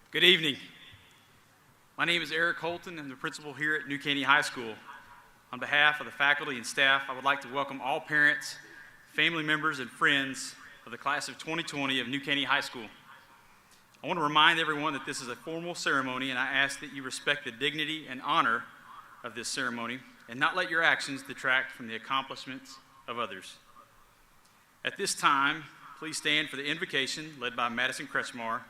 Good evening. My name is Eric Holton. I'm the principal here at New Caney High School. On behalf of the faculty and staff, I would like to welcome all parents, family members, and friends of the class of 2020 of New Caney High School. I want to remind everyone that this is a formal ceremony, and I ask that you respect the dignity and honor of this ceremony and not let your actions detract from the accomplishments of others. At this time, please stand for the invocation led by Madison Kretschmar,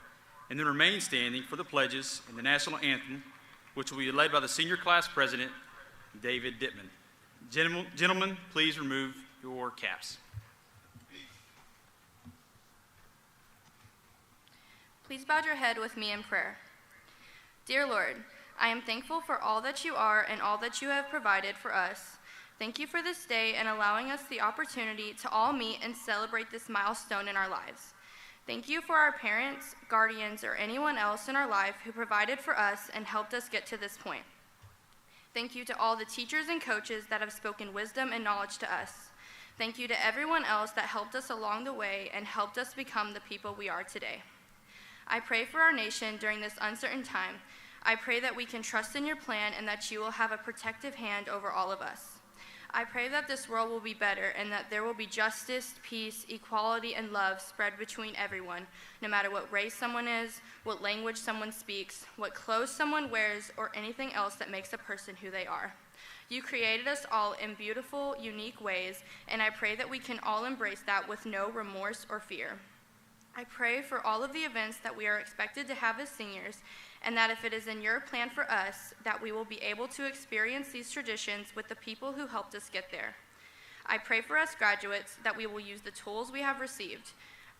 and then remain standing for the pledges and the national anthem, which will be led by the senior class president, David Dittman. Gentlemen, please remove your caps. Please bow your head with me in prayer. Dear Lord, I am thankful for all that you are and all that you have provided for us. Thank you for this day and allowing us the opportunity to all meet and celebrate this milestone in our lives. Thank you for our parents, guardians, or anyone else in our life who provided for us and helped us get to this point. Thank you to all the teachers and coaches that have spoken wisdom and knowledge to us. Thank you to everyone else that helped us along the way and helped us become the people we are today. I pray for our nation during this uncertain time. I pray that we can trust in your plan and that you will have a protective hand over all of us. I pray that this world will be better and that there will be justice, peace, equality, and love spread between everyone, no matter what race someone is, what language someone speaks, what clothes someone wears, or anything else that makes a person who they are. You created us all in beautiful, unique ways, and I pray that we can all embrace that with no remorse or fear. I pray for all of the events that we are expected to have as seniors, and that if it is in your plan for us, that we will be able to experience these traditions with the people who helped us get there. I pray for us graduates that we will use the tools we have received.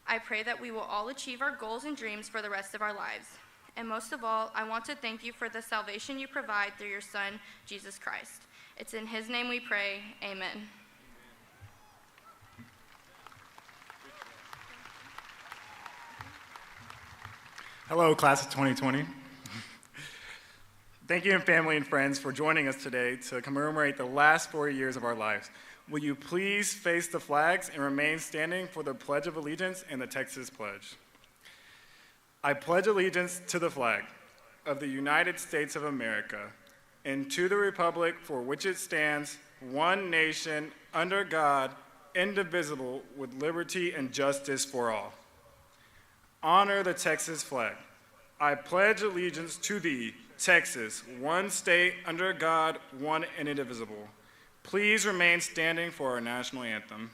I pray that we will all achieve our goals and dreams for the rest of our lives. And most of all, I want to thank you for the salvation you provide through your Son, Jesus Christ. It's in his name we pray, amen. Hello, class of 2020. Thank you, and family and friends, for joining us today to commemorate the last 4 years of our lives. Will you please face the flags and remain standing for the Pledge of Allegiance and the Texas Pledge? I pledge allegiance to the flag of the United States of America and to the republic for which it stands, one nation, under God, indivisible, with liberty and justice for all. Honor the Texas flag. I pledge allegiance to thee, Texas, one state, under God, one and indivisible. Please remain standing for our national anthem.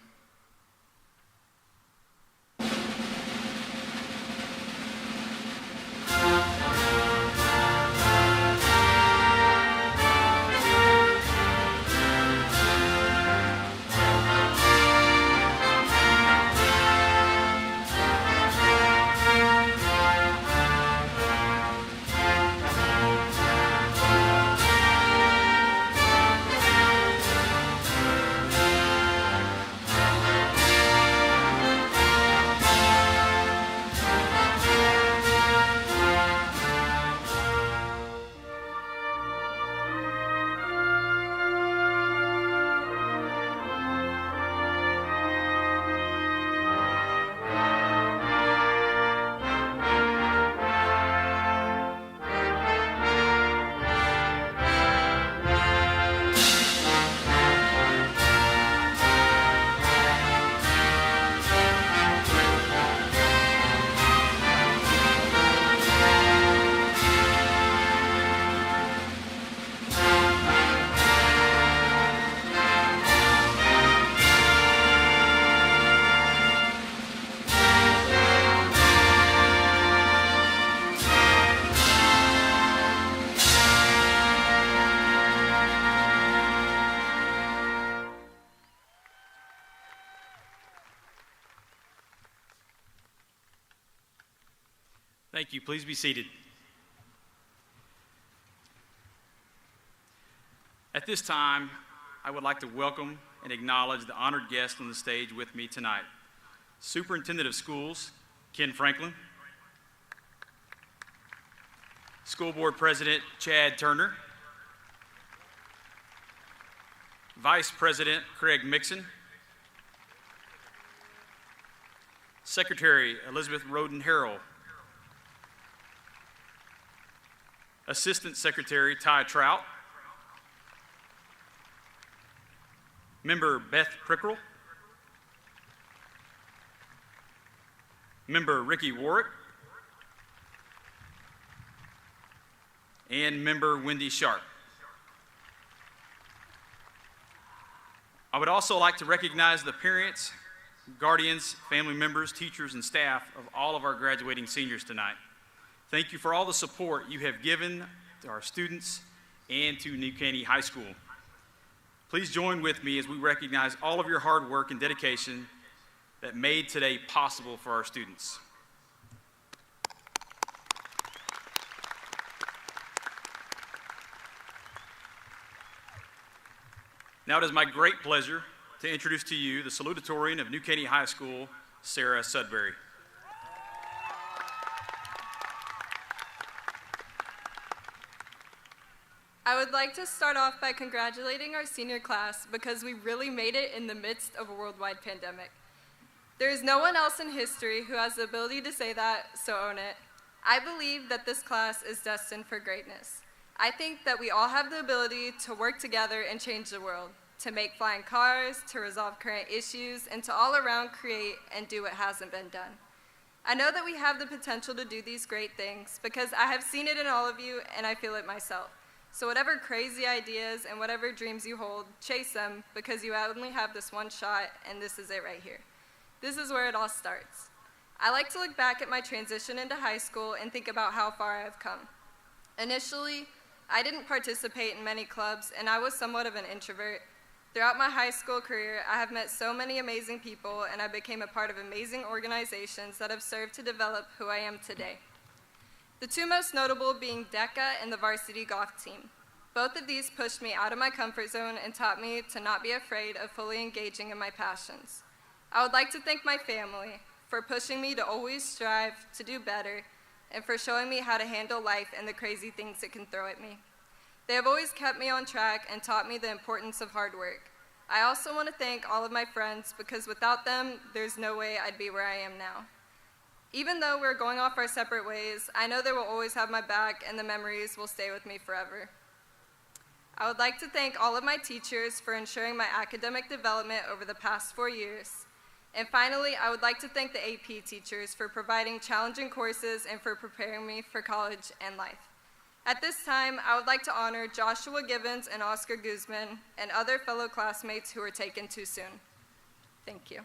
Thank you. Please be seated. At this time, I would like to welcome and acknowledge the honored guest on the stage with me tonight. Superintendent of Schools, Ken Franklin. School Board President, Chad Turner. Vice President, Craig Mixon. Secretary, Elizabeth Roden Harrell. Assistant Secretary Ty Trout, Member Beth Prickrell, Member Ricky Warwick, and Member Wendy Sharp. I would also like to recognize the parents, guardians, family members, teachers, and staff of all of our graduating seniors tonight. Thank you for all the support you have given to our students and to New Caney High School. Please join with me as we recognize all of your hard work and dedication that made today possible for our students. Now it is my great pleasure to introduce to you the Salutatorian of New Caney High School, Sarah Sudbury. I would like to start off by congratulating our senior class because we really made it in the midst of a worldwide pandemic. There is no one else in history who has the ability to say that, so own it. I believe that this class is destined for greatness. I think that we all have the ability to work together and change the world, to make flying cars, to resolve current issues, and to all around create and do what hasn't been done. I know that we have the potential to do these great things because I have seen it in all of you and I feel it myself. So whatever crazy ideas and whatever dreams you hold, chase them because you only have this one shot and this is it right here. This is where it all starts. I like to look back at my transition into high school and think about how far I've come. Initially, I didn't participate in many clubs and I was somewhat of an introvert. Throughout my high school career, I have met so many amazing people and I became a part of amazing organizations that have served to develop who I am today. The two most notable being DECA and the varsity golf team. Both of these pushed me out of my comfort zone and taught me to not be afraid of fully engaging in my passions. I would like to thank my family for pushing me to always strive to do better and for showing me how to handle life and the crazy things it can throw at me. They have always kept me on track and taught me the importance of hard work. I also want to thank all of my friends because without them, there's no way I'd be where I am now. Even though we're going off our separate ways, I know they will always have my back and the memories will stay with me forever. I would like to thank all of my teachers for ensuring my academic development over the past 4 years. And finally, I would like to thank the AP teachers for providing challenging courses and for preparing me for college and life. At this time, I would like to honor Joshua Gibbons and Oscar Guzman and other fellow classmates who were taken too soon. Thank you.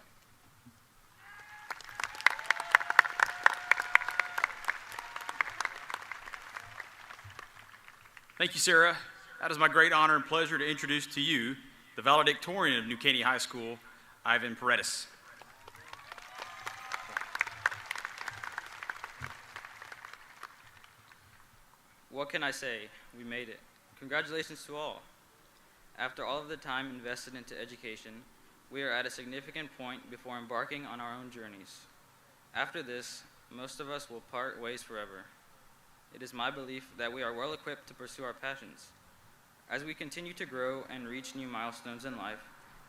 Thank you, Sarah. That is my great honor and pleasure to introduce to you the Valedictorian of New Caney High School, Ivan Paredes. What can I say? We made it. Congratulations to all. After all of the time invested into education, we are at a significant point before embarking on our own journeys. After this, most of us will part ways forever. It is my belief that we are well equipped to pursue our passions. As we continue to grow and reach new milestones in life,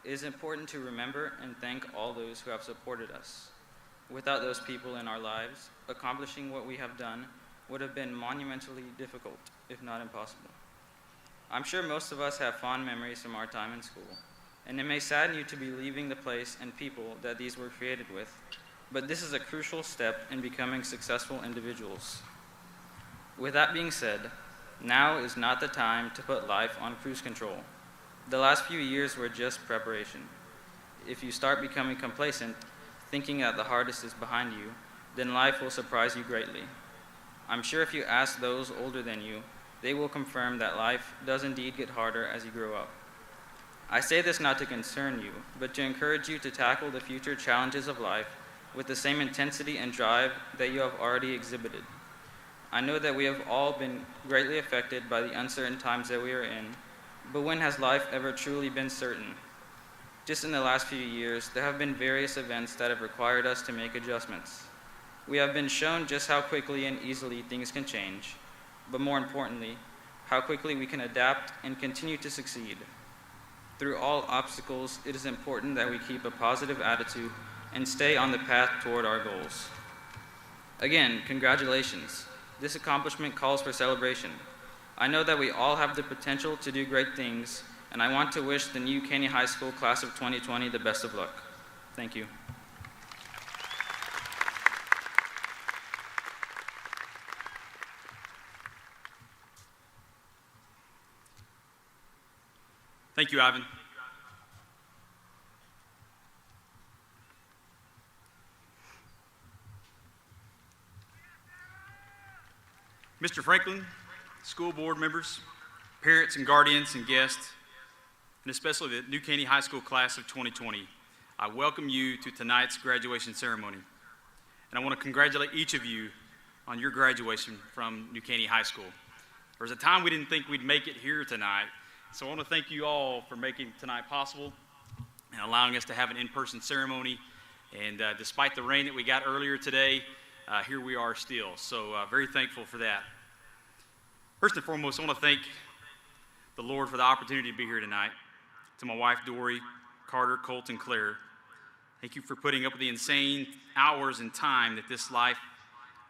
it is important to remember and thank all those who have supported us. Without those people in our lives, accomplishing what we have done would have been monumentally difficult, if not impossible. I'm sure most of us have fond memories from our time in school, and it may sadden you to be leaving the place and people that these were created with, but this is a crucial step in becoming successful individuals. With that being said, now is not the time to put life on cruise control. The last few years were just preparation. If you start becoming complacent, thinking that the hardest is behind you, then life will surprise you greatly. I'm sure if you ask those older than you, they will confirm that life does indeed get harder as you grow up. I say this not to concern you, but to encourage you to tackle the future challenges of life with the same intensity and drive that you have already exhibited. I know that we have all been greatly affected by the uncertain times that we are in, but when has life ever truly been certain? Just in the last few years, there have been various events that have required us to make adjustments. We have been shown just how quickly and easily things can change, but more importantly, how quickly we can adapt and continue to succeed. Through all obstacles, it is important that we keep a positive attitude and stay on the path toward our goals. Again, congratulations. This accomplishment calls for celebration. I know that we all have the potential to do great things, and I want to wish the new Caney High School class of 2020 the best of luck. Thank you. Thank you, Ivan. Mr. Franklin, school board members, parents and guardians and guests, and especially the New Caney High School class of 2020, I welcome you to tonight's graduation ceremony. And I want to congratulate each of you on your graduation from New Caney High School. There was a time we didn't think we'd make it here tonight, so I want to thank you all for making tonight possible and allowing us to have an in-person ceremony. And despite the rain that we got earlier today, here we are still. So very thankful for that. First and foremost, I want to thank the Lord for the opportunity to be here tonight. To my wife, Dory, Carter, Colt, and Claire, thank you for putting up with the insane hours and time that this life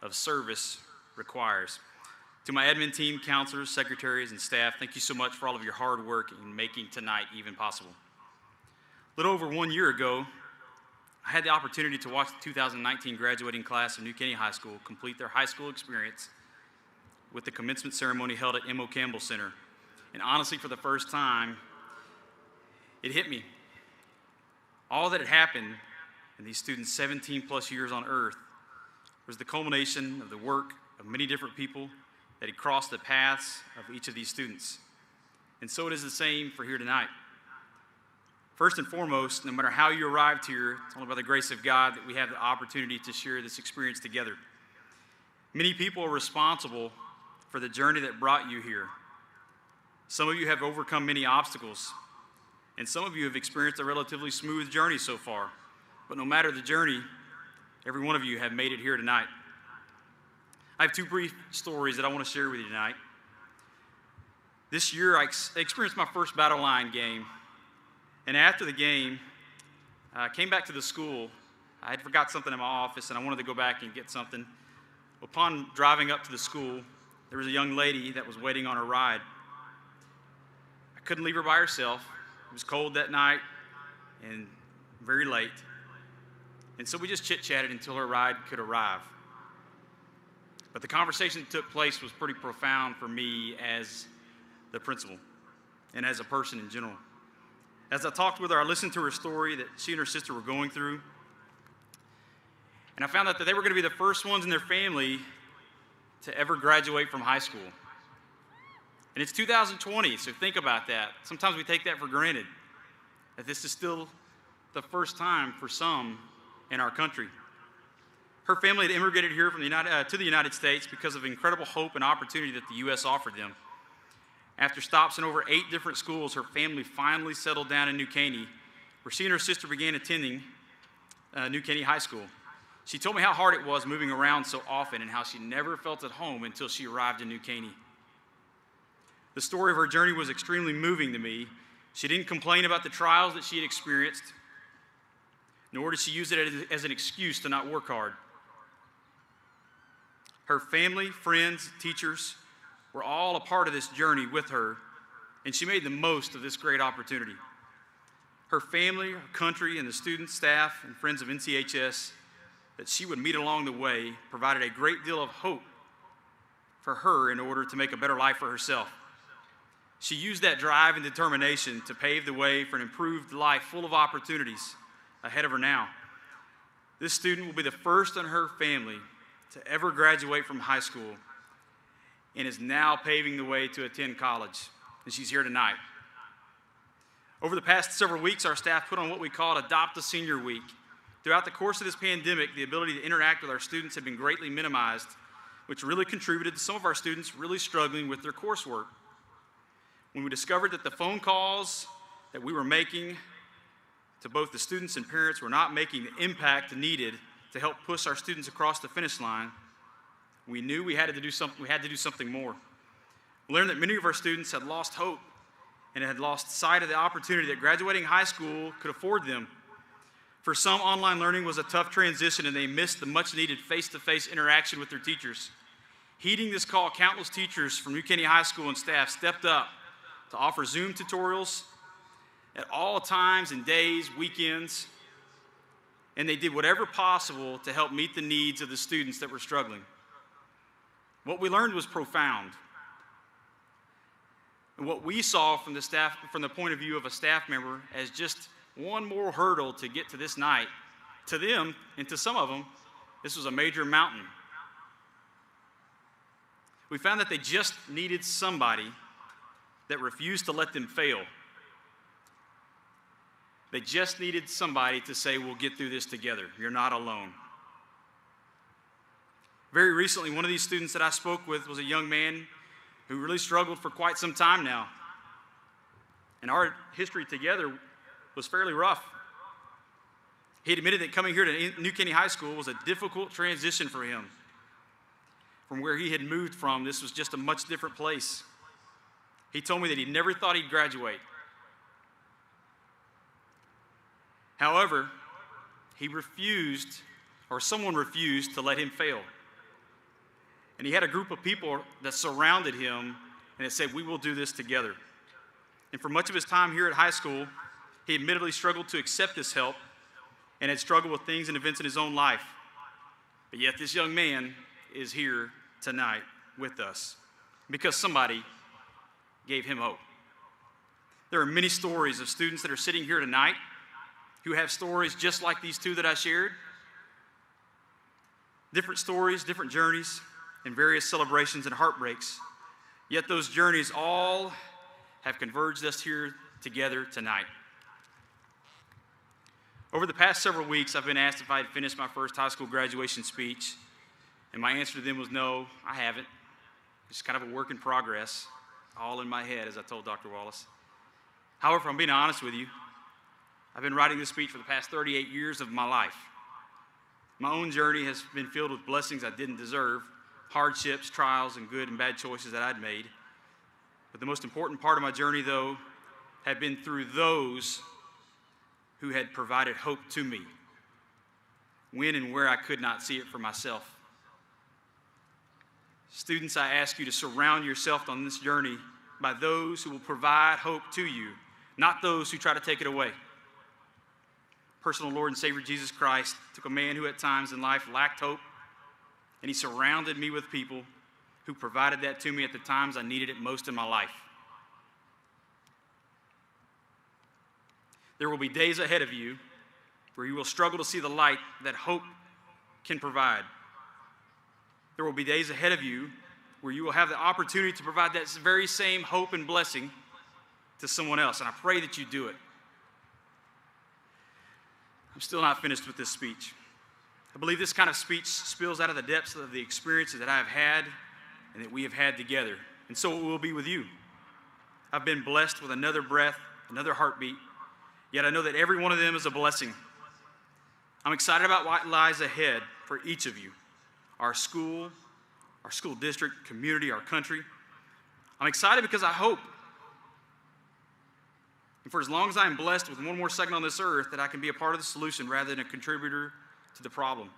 of service requires. To my admin team, counselors, secretaries, and staff, thank you so much for all of your hard work in making tonight even possible. A little over 1 year ago, I had the opportunity to watch the 2019 graduating class of New Caney High School complete their high school experience with the commencement ceremony held at M.O. Campbell Center. And honestly, for the first time, it hit me. All that had happened in these students' 17 plus years on earth was the culmination of the work of many different people that had crossed the paths of each of these students. And so it is the same for here tonight. First and foremost, no matter how you arrived here, it's only by the grace of God that we have the opportunity to share this experience together. Many people are responsible for the journey that brought you here. Some of you have overcome many obstacles, and some of you have experienced a relatively smooth journey so far. But no matter the journey, every one of you have made it here tonight. I have two brief stories that I want to share with you tonight. This year, I experienced my first battle line game. And after the game, I came back to the school. I had forgot something in my office, and I wanted to go back and get something. Upon driving up to the school, there was a young lady that was waiting on her ride. I couldn't leave her by herself. It was cold that night and very late. And so we just chit-chatted until her ride could arrive. But the conversation that took place was pretty profound for me as the principal and as a person in general. As I talked with her, I listened to her story that she and her sister were going through. And I found out that they were going to be the first ones in their family to ever graduate from high school. And it's 2020, so think about that. Sometimes we take that for granted, that this is still the first time for some in our country. Her family had immigrated here from to the United States because of incredible hope and opportunity that the U.S. offered them. After stops in over 8 different schools, her family finally settled down in New Caney, where she and her sister began attending New Caney High School. She told me how hard it was moving around so often and how she never felt at home until she arrived in New Caney. The story of her journey was extremely moving to me. She didn't complain about the trials that she had experienced, nor did she use it as an excuse to not work hard. Her family, friends, teachers were all a part of this journey with her, and she made the most of this great opportunity. Her family, her country, and the students, staff, and friends of NCHS that she would meet along the way provided a great deal of hope for her in order to make a better life for herself. She used that drive and determination to pave the way for an improved life full of opportunities ahead of her now. This student will be the first in her family to ever graduate from high school and is now paving the way to attend college, and she's here tonight. Over the past several weeks, our staff put on what we called Adopt a Senior Week. Throughout the course of this pandemic, the ability to interact with our students had been greatly minimized, which really contributed to some of our students really struggling with their coursework. When we discovered that the phone calls that we were making to both the students and parents were not making the impact needed to help push our students across the finish line, we knew we had to do something more. We learned that many of our students had lost hope and had lost sight of the opportunity that graduating high school could afford them. For some, online learning was a tough transition, and they missed the much-needed face-to-face interaction with their teachers. Heeding this call, countless teachers from New Caney High School and staff stepped up to offer Zoom tutorials at all times and days, weekends, and they did whatever possible to help meet the needs of the students that were struggling. What we learned was profound. And what we saw from the point of view of a staff member as just one more hurdle to get to this night, to them and to some of them, this was a major mountain. We found that they just needed somebody that refused to let them fail. They just needed somebody to say, we'll get through this together. You're not alone. Very recently, one of these students that I spoke with was a young man who really struggled for quite some time now. And our history together was fairly rough. He admitted that coming here to New Caney High School was a difficult transition for him. From where he had moved from, this was just a much different place. He told me that he never thought he'd graduate. However, someone refused to let him fail. And he had a group of people that surrounded him and it said, we will do this together. And for much of his time here at high school, he admittedly struggled to accept this help and had struggled with things and events in his own life. But yet this young man is here tonight with us because somebody gave him hope. There are many stories of students that are sitting here tonight who have stories just like these two that I shared. Different stories, different journeys, and various celebrations and heartbreaks. Yet those journeys all have converged us here together tonight. Over the past several weeks, I've been asked if I had finished my first high school graduation speech, and my answer to them was no, I haven't. It's kind of a work in progress, all in my head, as I told Dr. Wallace. However, if I'm being honest with you, I've been writing this speech for the past 38 years of my life. My own journey has been filled with blessings I didn't deserve, hardships, trials, and good and bad choices that I'd made. But the most important part of my journey, though, had been through those who had provided hope to me when and where I could not see it for myself. Students, I ask you to surround yourself on this journey by those who will provide hope to you, not those who try to take it away. Personal Lord and Savior Jesus Christ took a man who at times in life lacked hope, and he surrounded me with people who provided that to me at the times I needed it most in my life. There will be days ahead of you where you will struggle to see the light that hope can provide. There will be days ahead of you where you will have the opportunity to provide that very same hope and blessing to someone else, and I pray that you do it. I'm still not finished with this speech. I believe this kind of speech spills out of the depths of the experiences that I have had and that we have had together, and so it will be with you. I've been blessed with another breath, another heartbeat, yet I know that every one of them is a blessing. I'm excited about what lies ahead for each of you, our school district, community, our country. I'm excited because I hope, and for as long as I am blessed with one more second on this earth, that I can be a part of the solution rather than a contributor to the problem.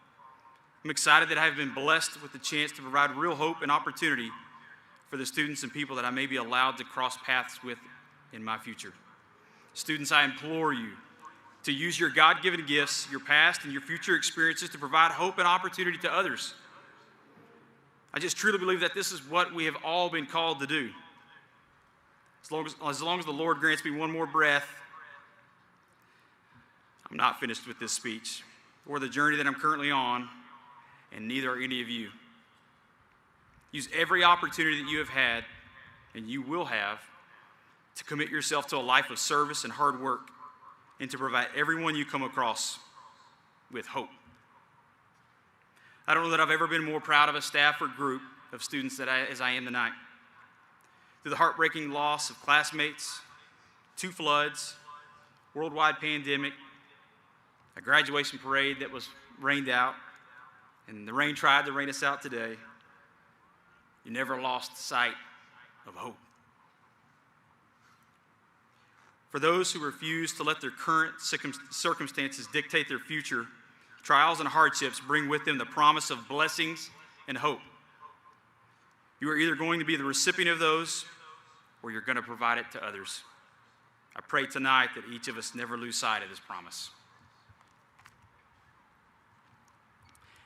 I'm excited that I have been blessed with the chance to provide real hope and opportunity for the students and people that I may be allowed to cross paths with in my future. Students, I implore you to use your God-given gifts, your past and your future experiences to provide hope and opportunity to others. I just truly believe that this is what we have all been called to do. As long as the Lord grants me one more breath, I'm not finished with this speech or the journey that I'm currently on, and neither are any of you. Use every opportunity that you have had and you will have to commit yourself to a life of service and hard work and to provide everyone you come across with hope. I don't know that I've ever been more proud of a staff or group of students as I am tonight. Through the heartbreaking loss of classmates, 2 floods, worldwide pandemic, a graduation parade that was rained out, and the rain tried to rain us out today, you never lost sight of hope. For those who refuse to let their current circumstances dictate their future, trials and hardships bring with them the promise of blessings and hope. You are either going to be the recipient of those or you're going to provide it to others. I pray tonight that each of us never lose sight of this promise.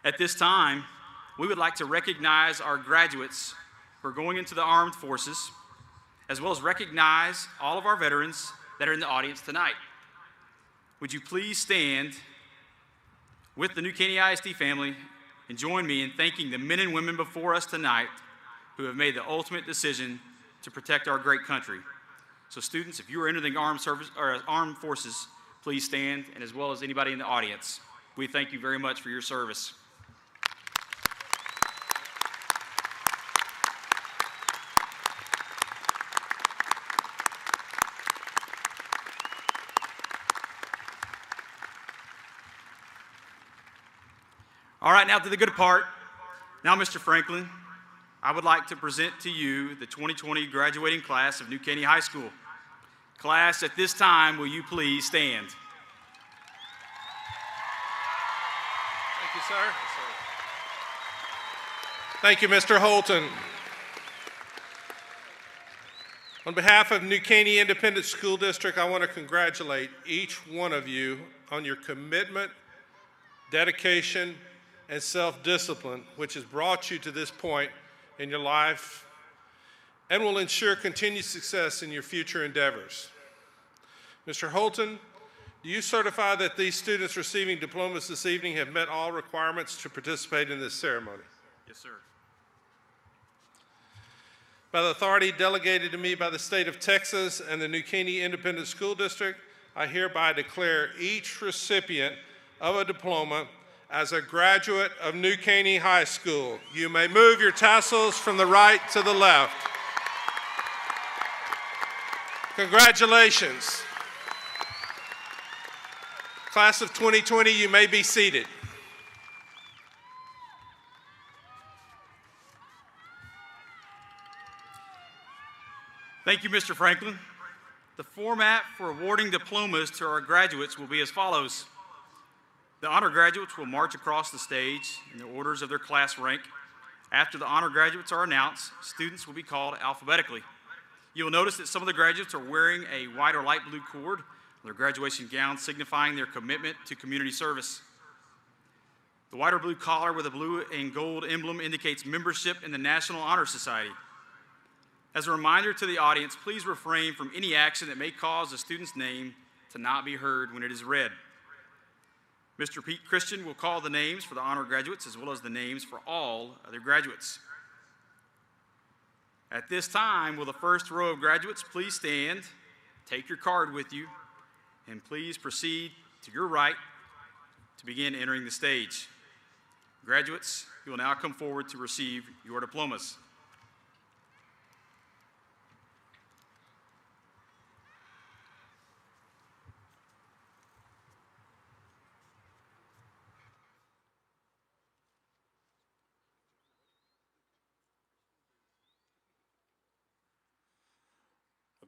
At this time, we would like to recognize our graduates who are going into the armed forces, as well as recognize all of our veterans that are in the audience tonight. Would you please stand with the new Caney ISD family and join me in thanking the men and women before us tonight who have made the ultimate decision to protect our great country. So students, if you are entering the armed forces, please stand, and as well as anybody in the audience, we thank you very much for your service. All right, now to the good part. Now, Mr. Franklin, I would like to present to you the 2020 graduating class of New Caney High School. Class, at this time, will you please stand? Thank you, sir. Thank you, Mr. Holton. On behalf of New Caney Independent School District, I want to congratulate each one of you on your commitment, dedication, and self-discipline, which has brought you to this point in your life and will ensure continued success in your future endeavors. Mr. Holton, do you certify that these students receiving diplomas this evening have met all requirements to participate in this ceremony? Yes, sir. By the authority delegated to me by the state of Texas and the New Caney Independent School District, I hereby declare each recipient of a diploma as a graduate of New Caney High School. You may move your tassels from the right to the left. Congratulations. Class of 2020, you may be seated. Thank you, Mr. Franklin. The format for awarding diplomas to our graduates will be as follows. The honor graduates will march across the stage in the orders of their class rank. After the honor graduates are announced, students will be called alphabetically. You will notice that some of the graduates are wearing a white or light blue cord on their graduation gown, signifying their commitment to community service. The white or blue collar with a blue and gold emblem indicates membership in the National Honor Society. As a reminder to the audience, please refrain from any action that may cause a student's name to not be heard when it is read. Mr. Pete Christian will call the names for the honor graduates as well as the names for all other graduates. At this time, will the first row of graduates please stand, take your card with you, and please proceed to your right to begin entering the stage. Graduates, you will now come forward to receive your diplomas.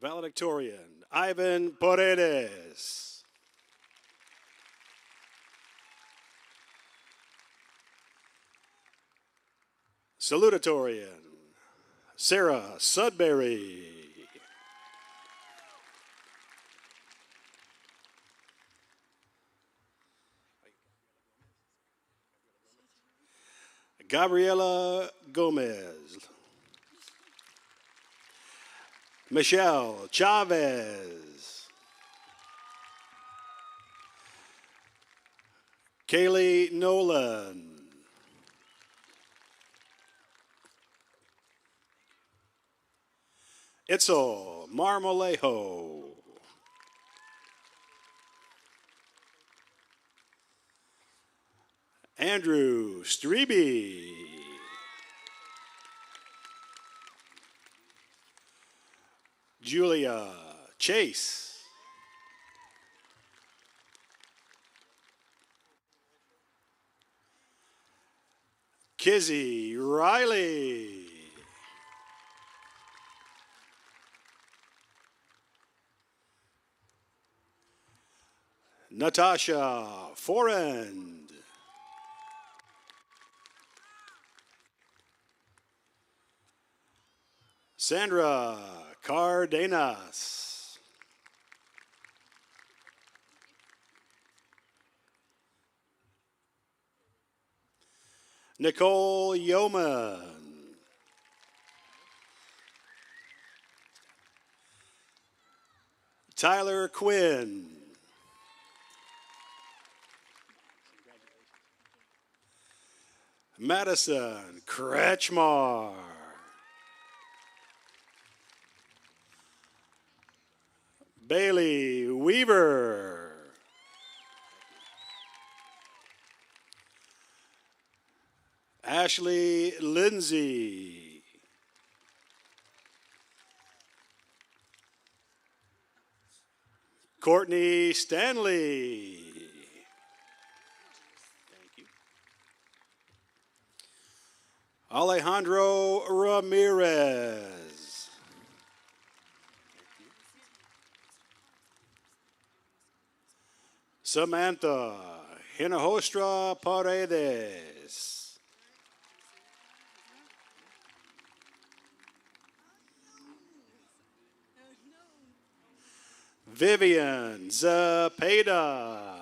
Valedictorian, Ivan Paredes. Salutatorian, Sarah Sudbury. Gabriela Gomez. Michelle Chavez. Kaylee Nolan. Itzel Marmolejo. Andrew Strebe. Julia Chase. Kizzy Riley. Natasha Forend. Sandra Cardenas. Nicole Yeoman. Tyler Quinn. Madison Kretschmar. Bailey Weaver. Ashley Lindsay. Courtney Stanley. Thank you. Alejandro Ramirez. Samantha Hinojostra Paredes. Vivian Zapata.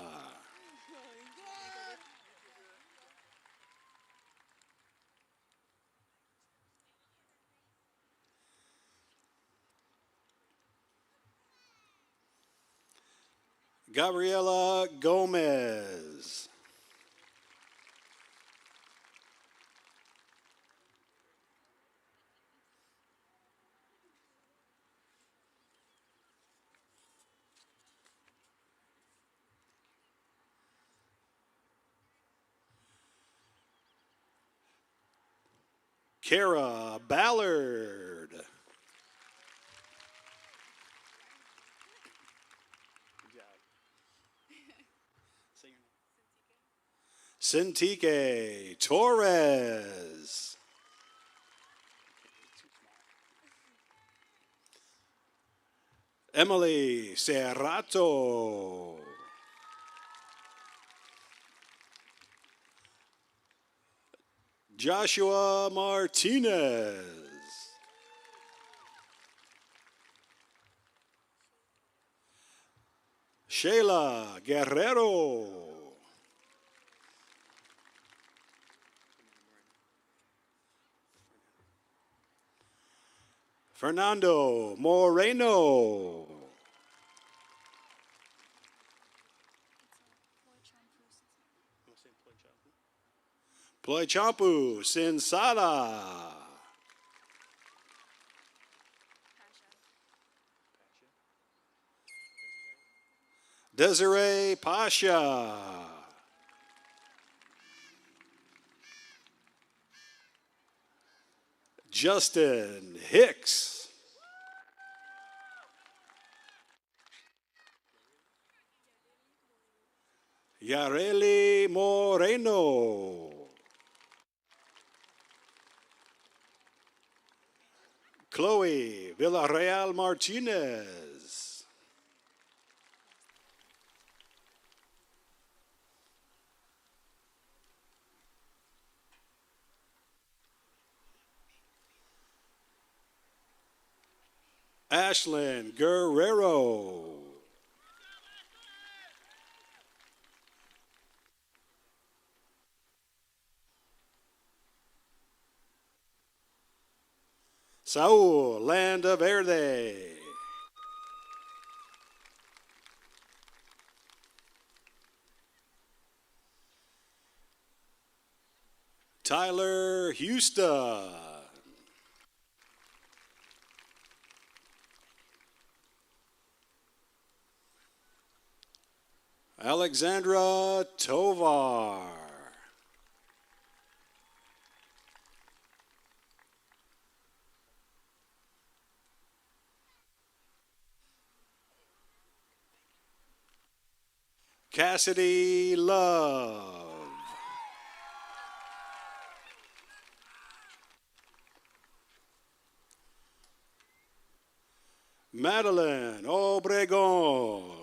Gabriela Gomez. Kara Ballard. Cintique Torres. Emily Serrato. Joshua Martinez. Sheila Guerrero. Fernando Moreno. Ploichampu Sinsala. Desiree Pasha. Justin Hicks. Yareli Moreno. Chloe Villarreal Martinez. Ashlyn Guerrero. Saul Landaverde. Tyler Houston. Alexandra Tovar. Cassidy Love. Madeline Obregon.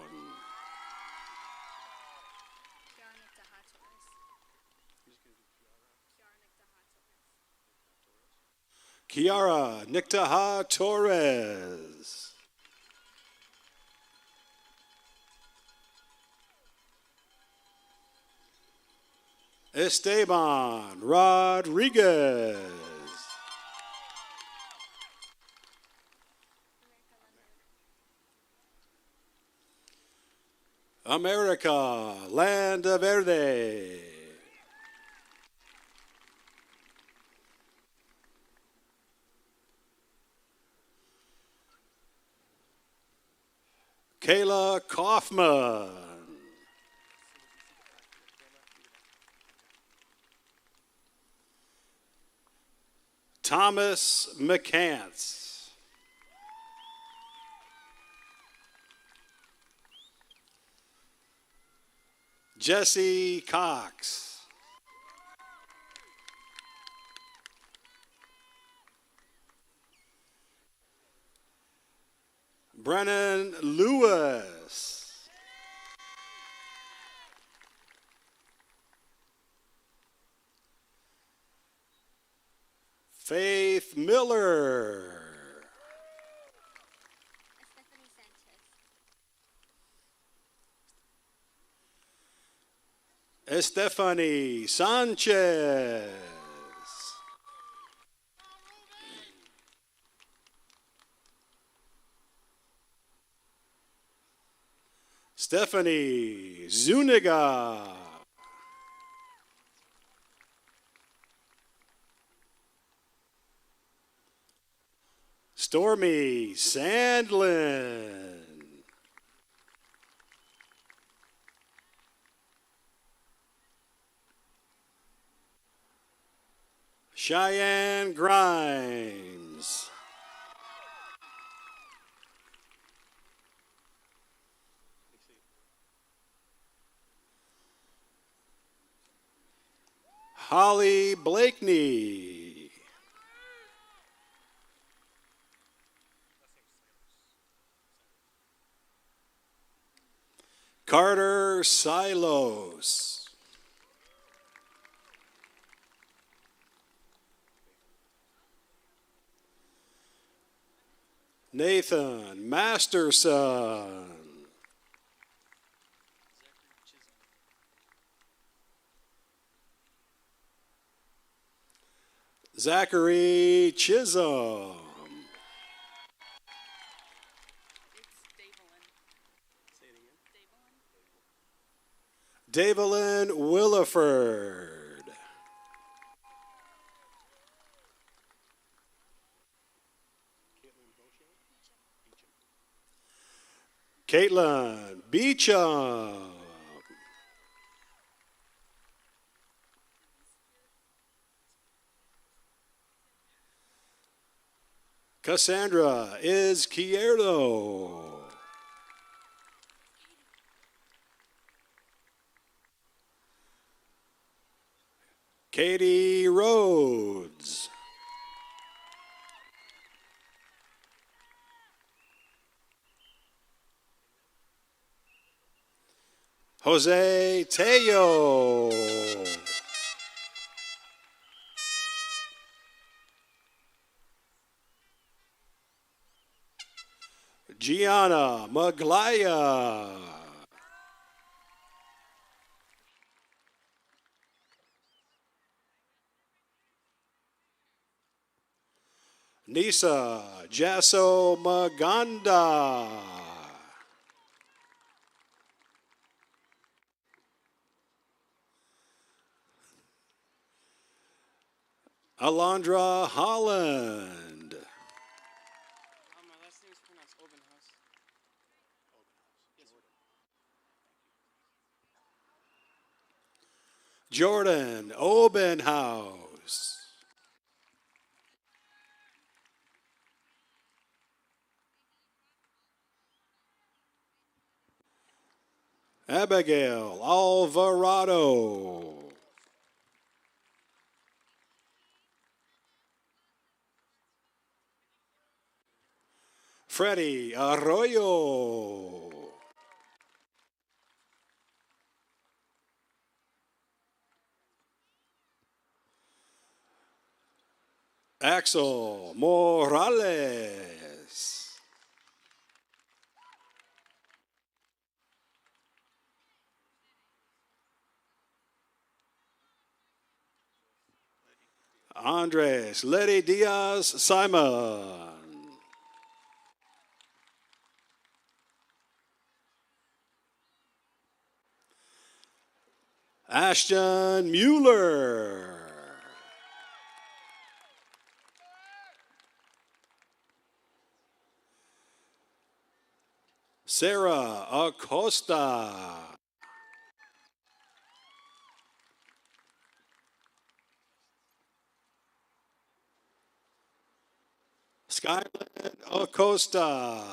Kiara Nictaha Torres. Esteban Rodriguez. America Land Verde. Kayla Kaufman. Thomas McCants. Jesse Cox. Brennan Lewis. Faith Miller. Estefany Sanchez. Stephanie Zuniga. Stormy Sandlin. Cheyenne Grimes. Holly Blakeney. Carter Silos. Nathan Masterson. Zachary Chisholm. Davelyn Williford. Caitlin Beecham. Cassandra Izquierdo. Katie Rhodes. Jose Tello. Gianna Maglaya. Nisa Jasso Maganda. Alondra Holland. My last name is pronounced Obenhaus. Jordan Obenhaus. Abigail Alvarado. Freddie Arroyo. Axel Morales. Andres Letty Diaz Simon. Ashton Mueller. Sarah Acosta. Skyland Acosta.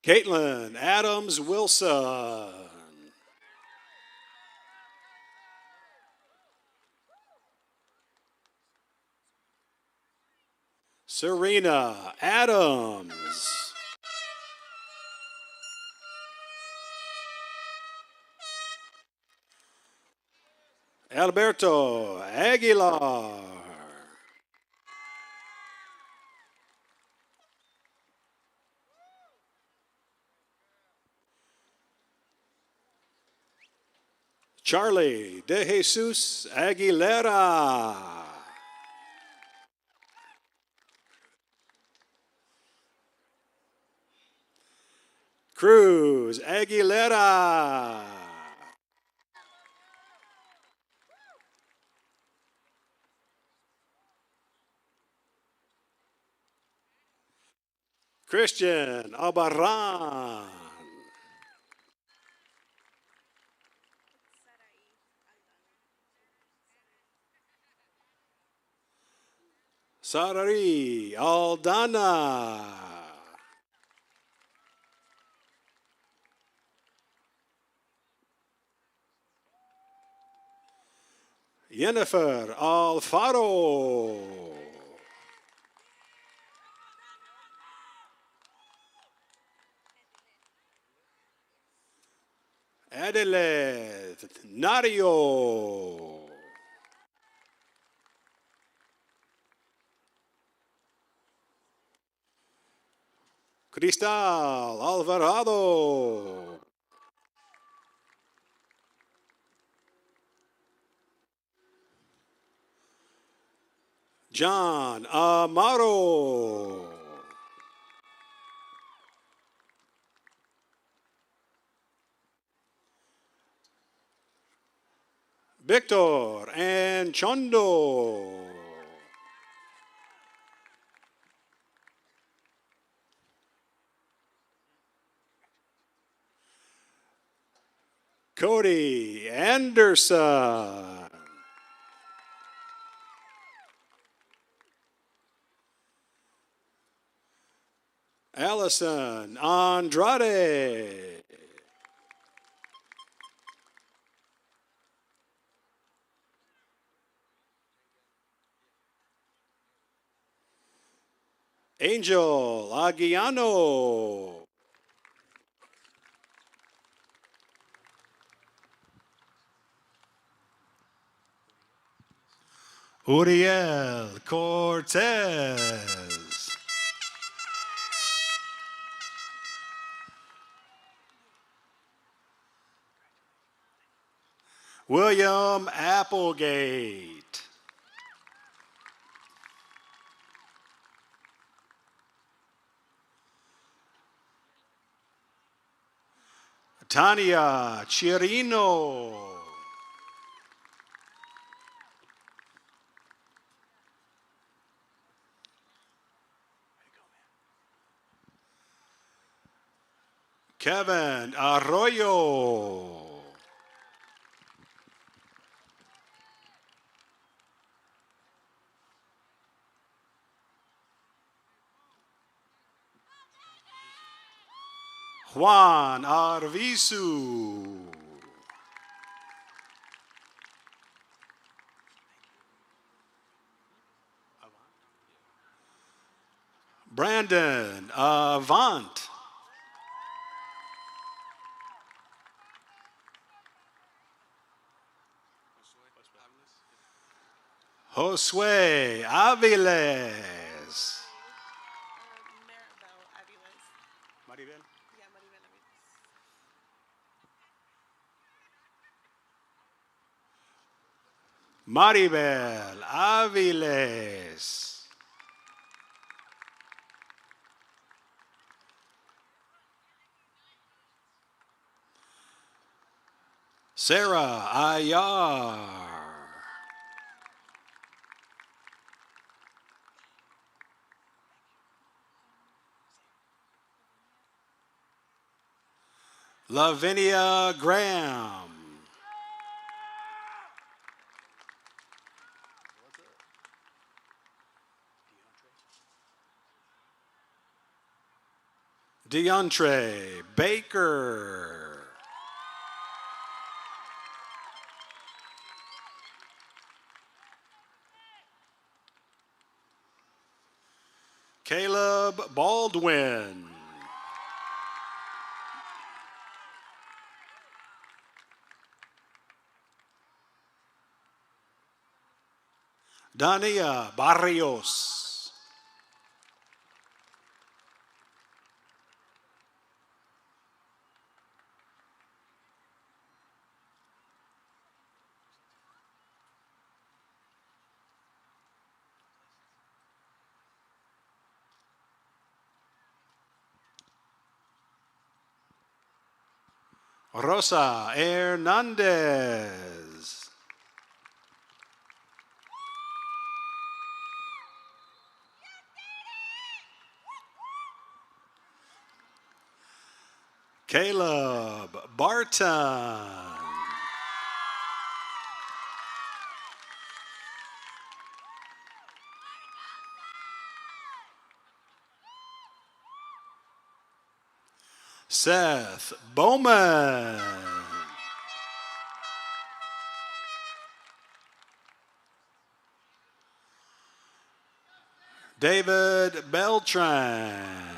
Caitlin Adams Wilson. Serena Adams. Alberto Aguilar. Charlie De Jesus Aguilera. Cruz Aguilera. Christian Albarran. Sarari Aldana. Jennifer Alfaro. Adelaide Nario. Cristal Alvarado. John Amaro. Victor Anchondo. Cody Anderson. Allison Andrade. Angel Aguiano. Uriel Cortez. William Applegate. Tania Chirino. Kevin Arroyo. Juan Arvizu. Brandon Avant. Josue Aviles. Maribel? Yeah, Maribel Aviles. Maribel Aviles. Sarah Ayar. Lavinia Graham. DeAndre Baker. Caleb Baldwin. Dania Barrios. Rosa Hernandez. Caleb Barton. Seth Bowman. David Beltran.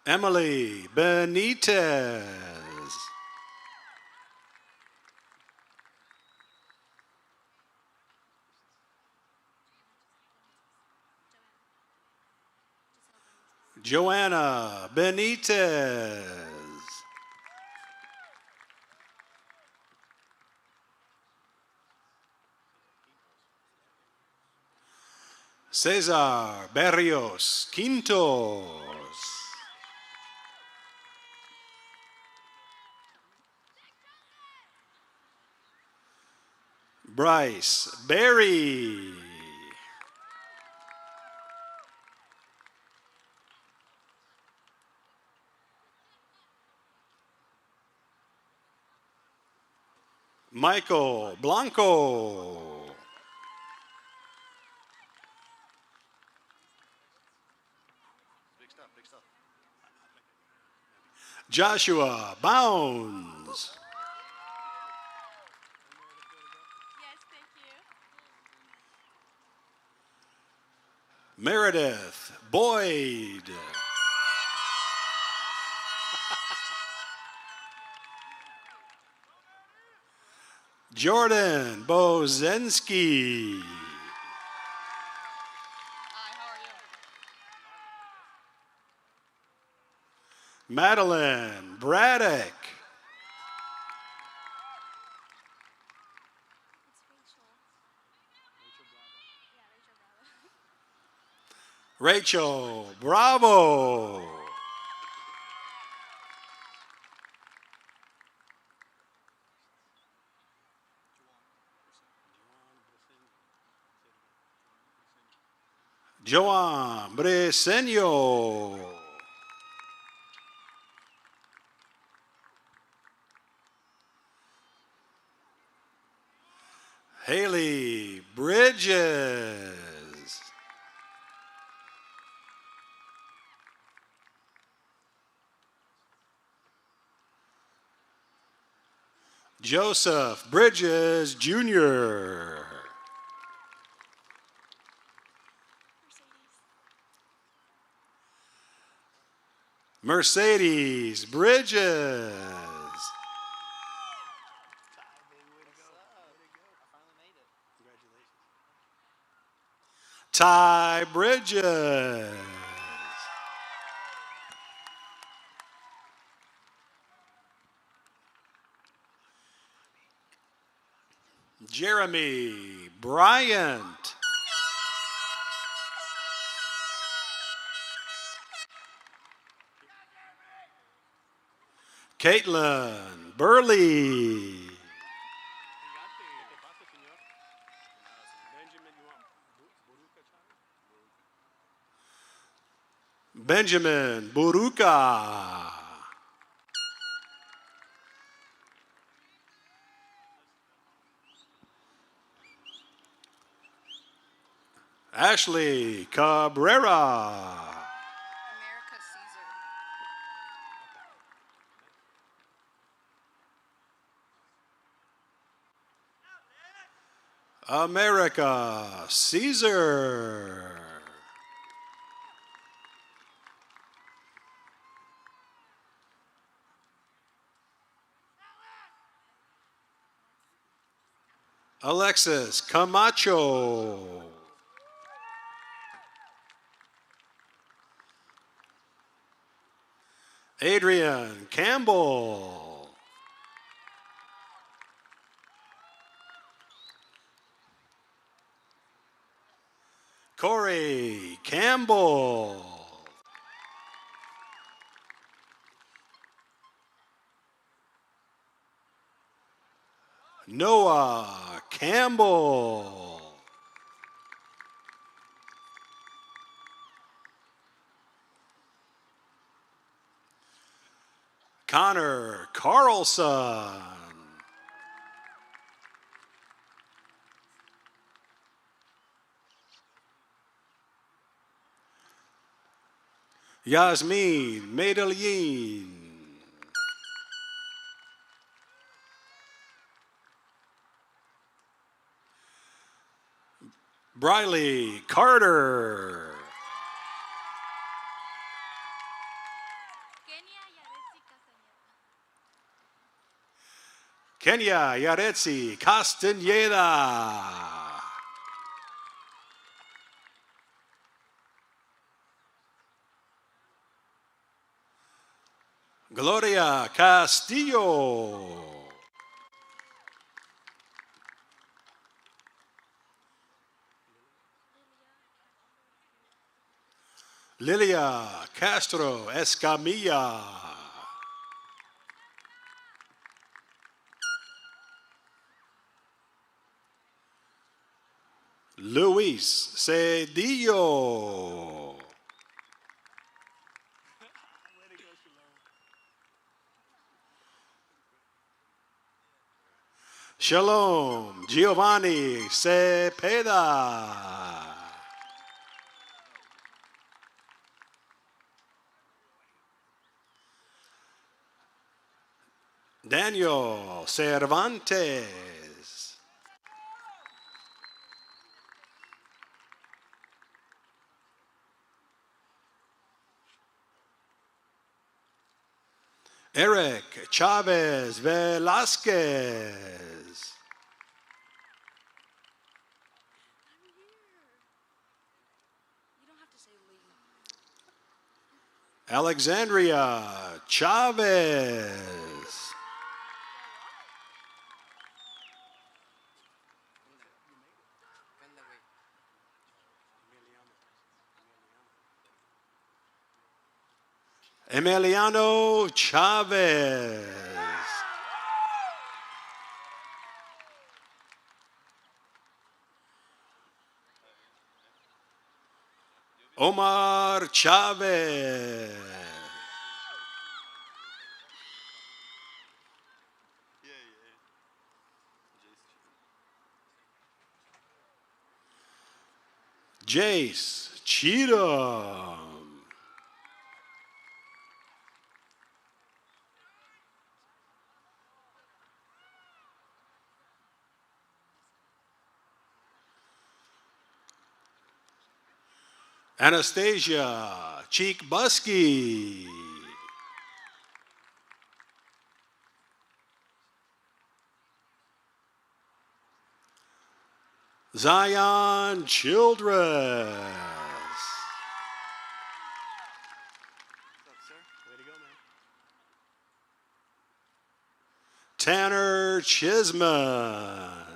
Emily Benitez. Joanna Benitez. Cesar Berrios Quintos. Bryce Berry. Michael Blanco. Joshua Bounds. Yes, thank you. Meredith Boyd. Jordan Bozenski. Hi, how are you? Madeline Braddock. Rachel Bravo. Joan Breseño. Haley Bridges. Joseph Bridges Jr. Mercedes Bridges. Ty Bridges. Jeremy Bryant. Caitlin Burley. Benjamin Buruka. Ashley Cabrera. America Caesar. Alexis Camacho. Adrian Campbell. Corey Campbell. Noah Campbell. Connor Carlson. Yasmin Medellin. Briley Carter. Kenya Yaretsi Castañeda. Gloria Castillo. Lilia Castro Escamilla. Luis Cedillo. Shalom Giovanni Cepeda. Daniel Cervantes. Eric Chavez Velasquez. Alexandria Chavez. Emiliano Chavez. Omar Chavez. Jace Cheatham. Anastasia Cheek Busky. Zion Childress. Tanner Chisman.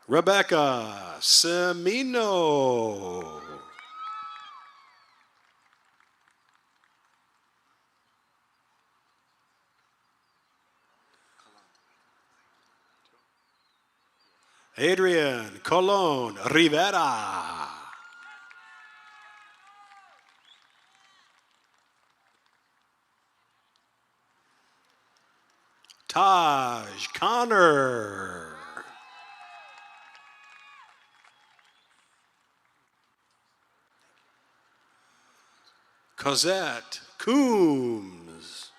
Rebecca Semino. Adrian Colon Rivera. Taj Connor. Cosette Coombs.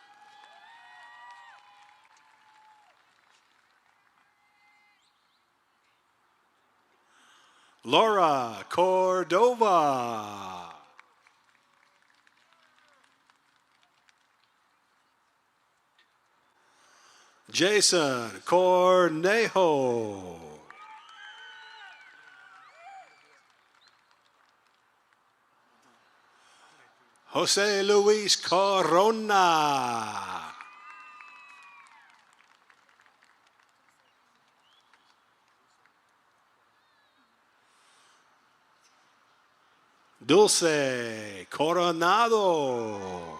Laura Cordova. Jason Cornejo. Jose Luis Corona. Dulce Coronado.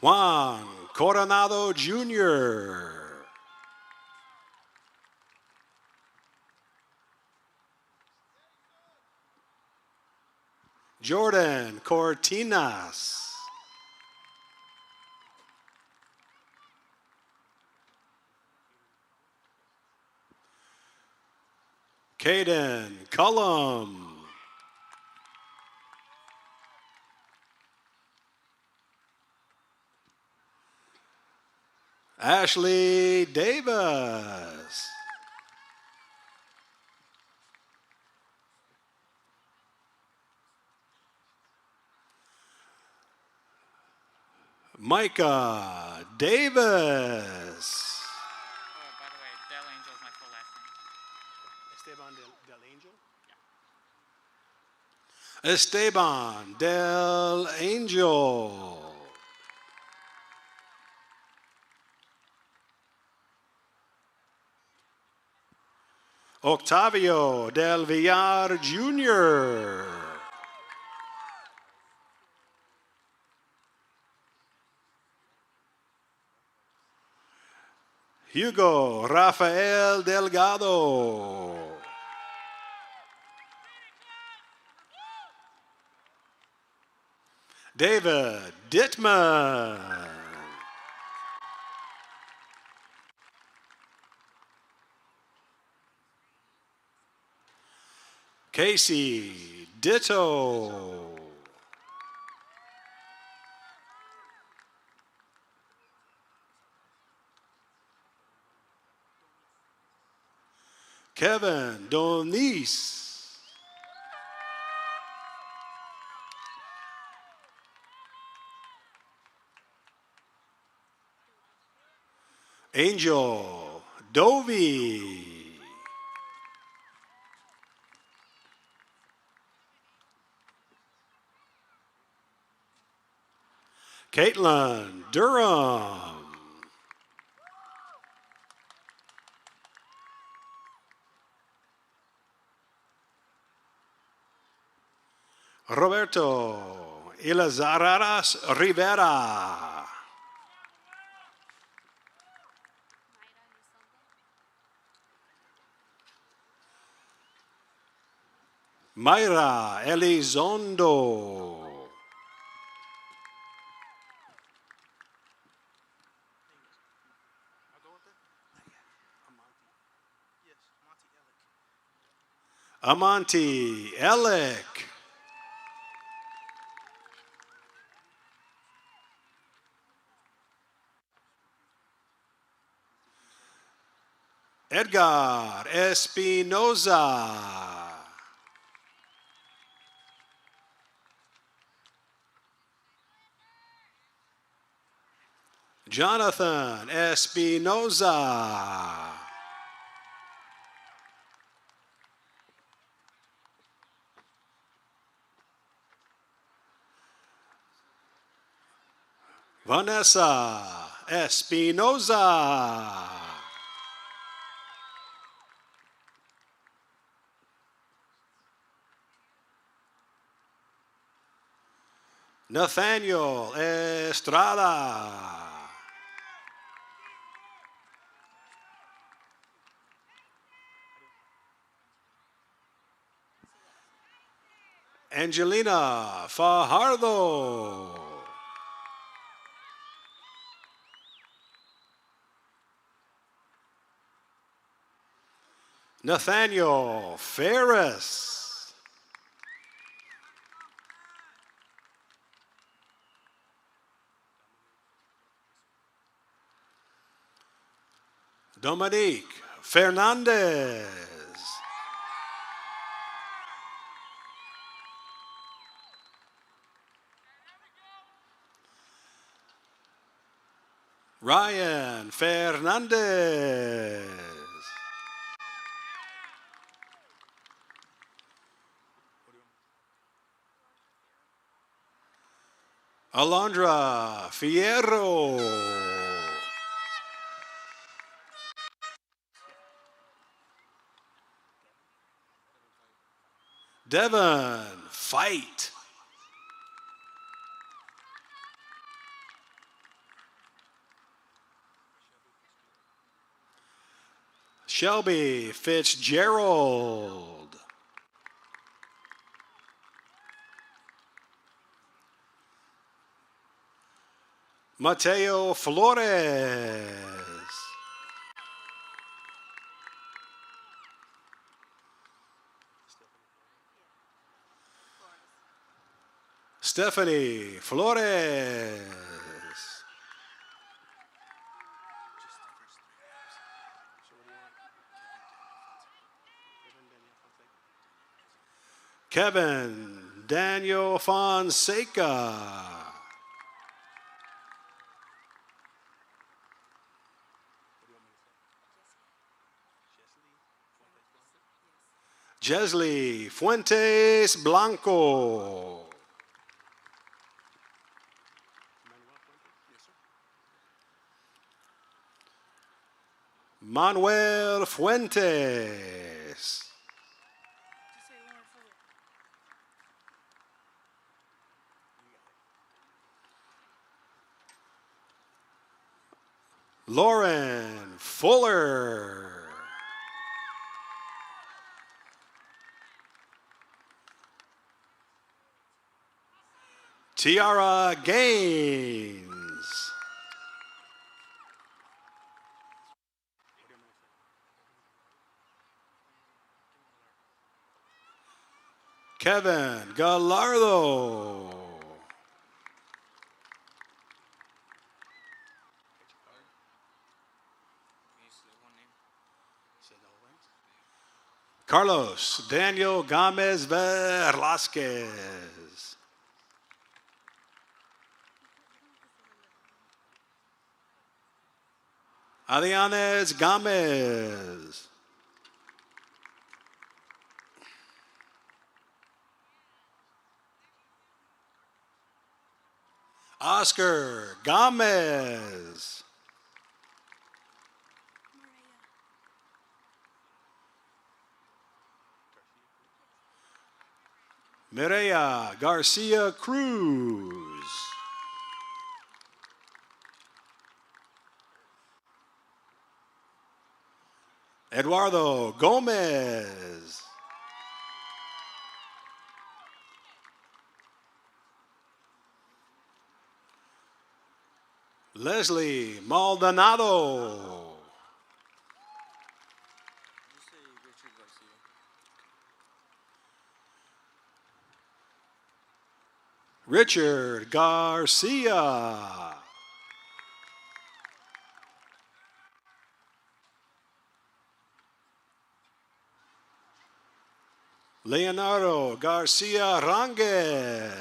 Juan Coronado Jr. Jordan Cortinas. Caden Cullum. Ashley Davis. Micah Davis. Oh, by the way, Del Angel is my full last name. Esteban Del Angel. Octavio Del Villar Jr. Hugo Rafael Delgado. David Dittman. Casey Ditto. Kevin Donis. Angel Dovey. Caitlin Durham. Roberto Ilazaras Rivera. Mayra Elizondo. Amonte Ellick. Edgar Espinoza. Jonathan Espinoza. Vanessa Espinoza. Nathaniel Estrada. Angelina Fajardo. Nathaniel Ferris. Dominique Fernandez. Ryan Fernandez. Alondra Fierro. Devon Fight. Shelby Fitzgerald. Mateo Flores. Stephanie Flores. Kevin Daniel Fonseca. Jesley Fuentes Blanco. Manuel Fuentes. Lauren Fuller. Tiara Gaines. Kevin Gallardo. Carlos Daniel Gomez Velasquez. Adrianes Gomez. Oscar Gomez. Mireya Garcia Cruz. Eduardo Gomez. Leslie Maldonado. Richard Garcia. Leonardo Garcia Rangel.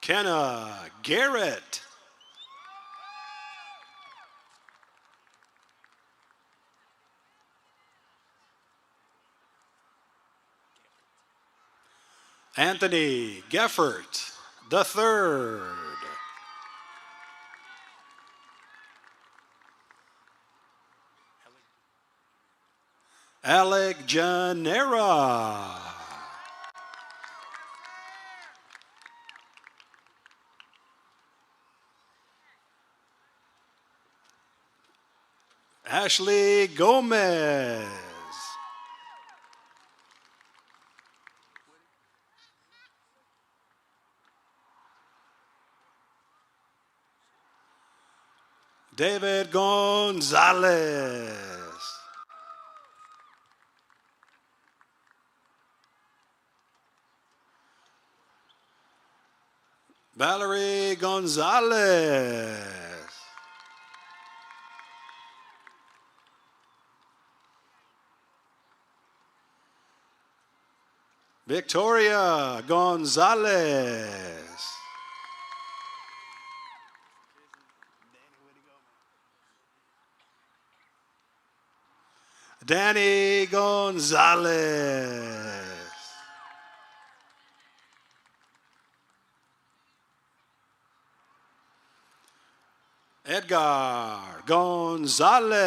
Kenna Garrett. Anthony Geffert the third. Alec Janera. Ashley Gomez. David Gonzalez. Valerie Gonzalez. Victoria Gonzalez. Danny Gonzalez. Edgar Gonzalez.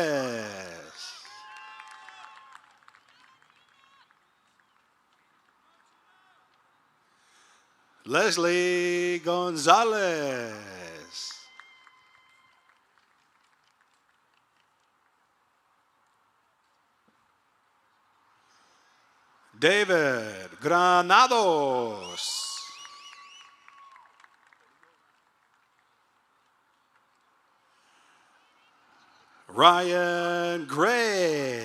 Leslie Gonzalez. David Granados. Ryan Gray.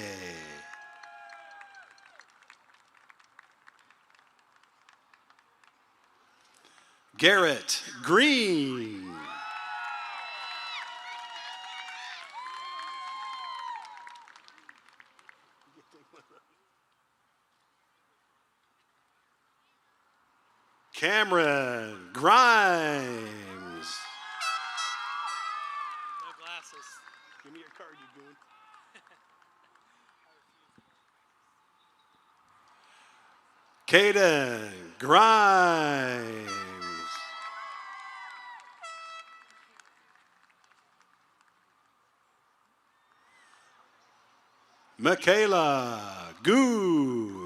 Garrett Green. Cameron Grimes. No glasses. Give me your card, you goon. Caden Grimes. Michaela Good.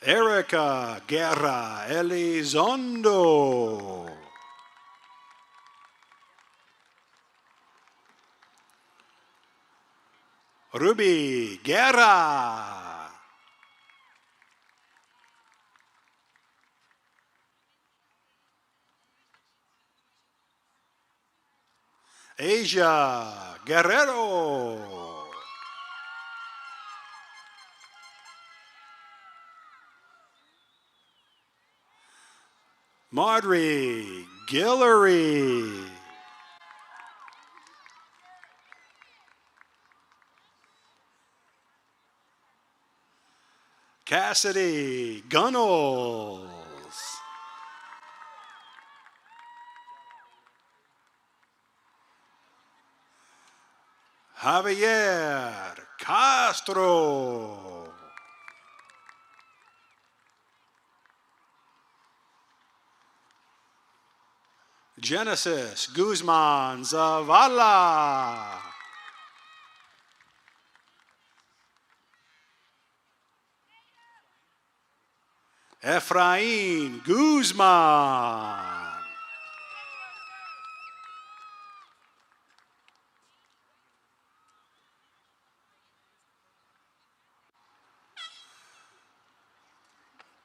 Erica Guerra Elizondo. Ruby Guerra. Asia Guerrero. Marjorie Guillory. Cassidy Gunnels. Javier Castro. Genesis Guzman Zavala. Efrain Guzman.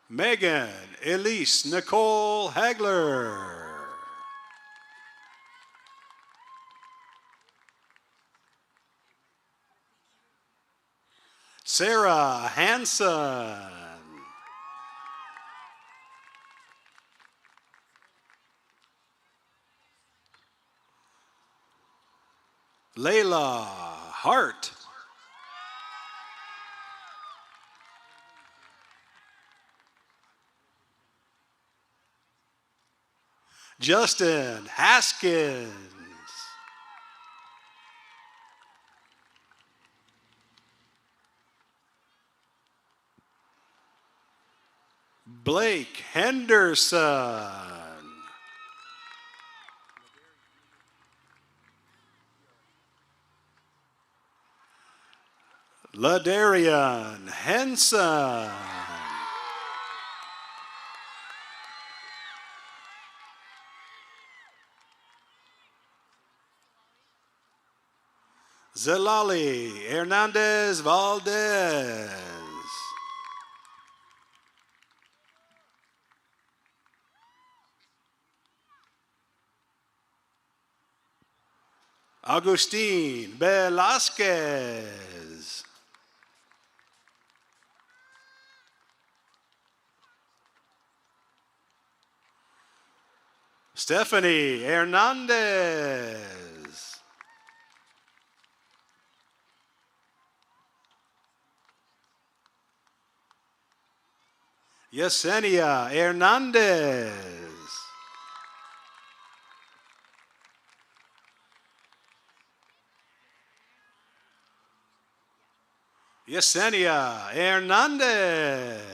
Megan Elise Nicole Hagler. Sarah Hanson. Layla Hart. Justin Haskins. Blake Henderson. Ladarian Henson. Zelali Hernandez Valdez. Agustin Velasquez. Stephanie Hernandez. Yesenia Hernandez. Yesenia Hernandez.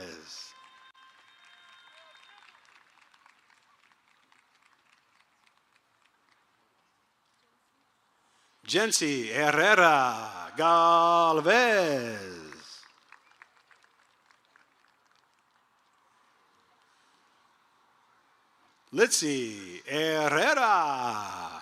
Jency Herrera Galvez. Litzy Herrera.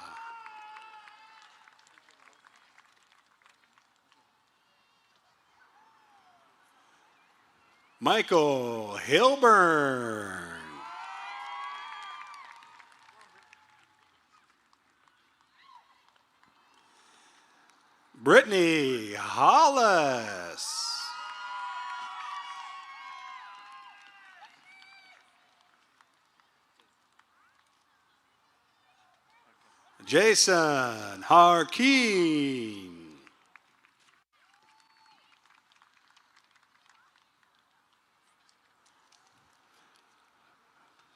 Michael Hilburn. Brittany Hollis. Jason Harkeen.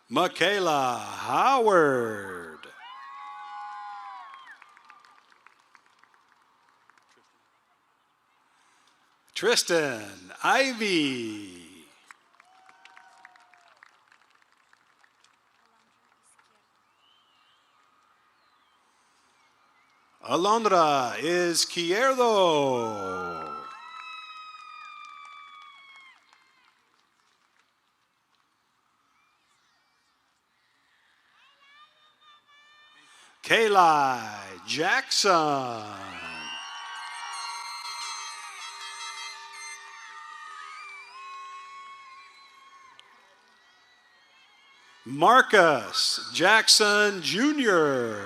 Michaela Howard. Tristan Ivy. Alondra Izquierdo. Kayla Jackson. Marcus Jackson Jr.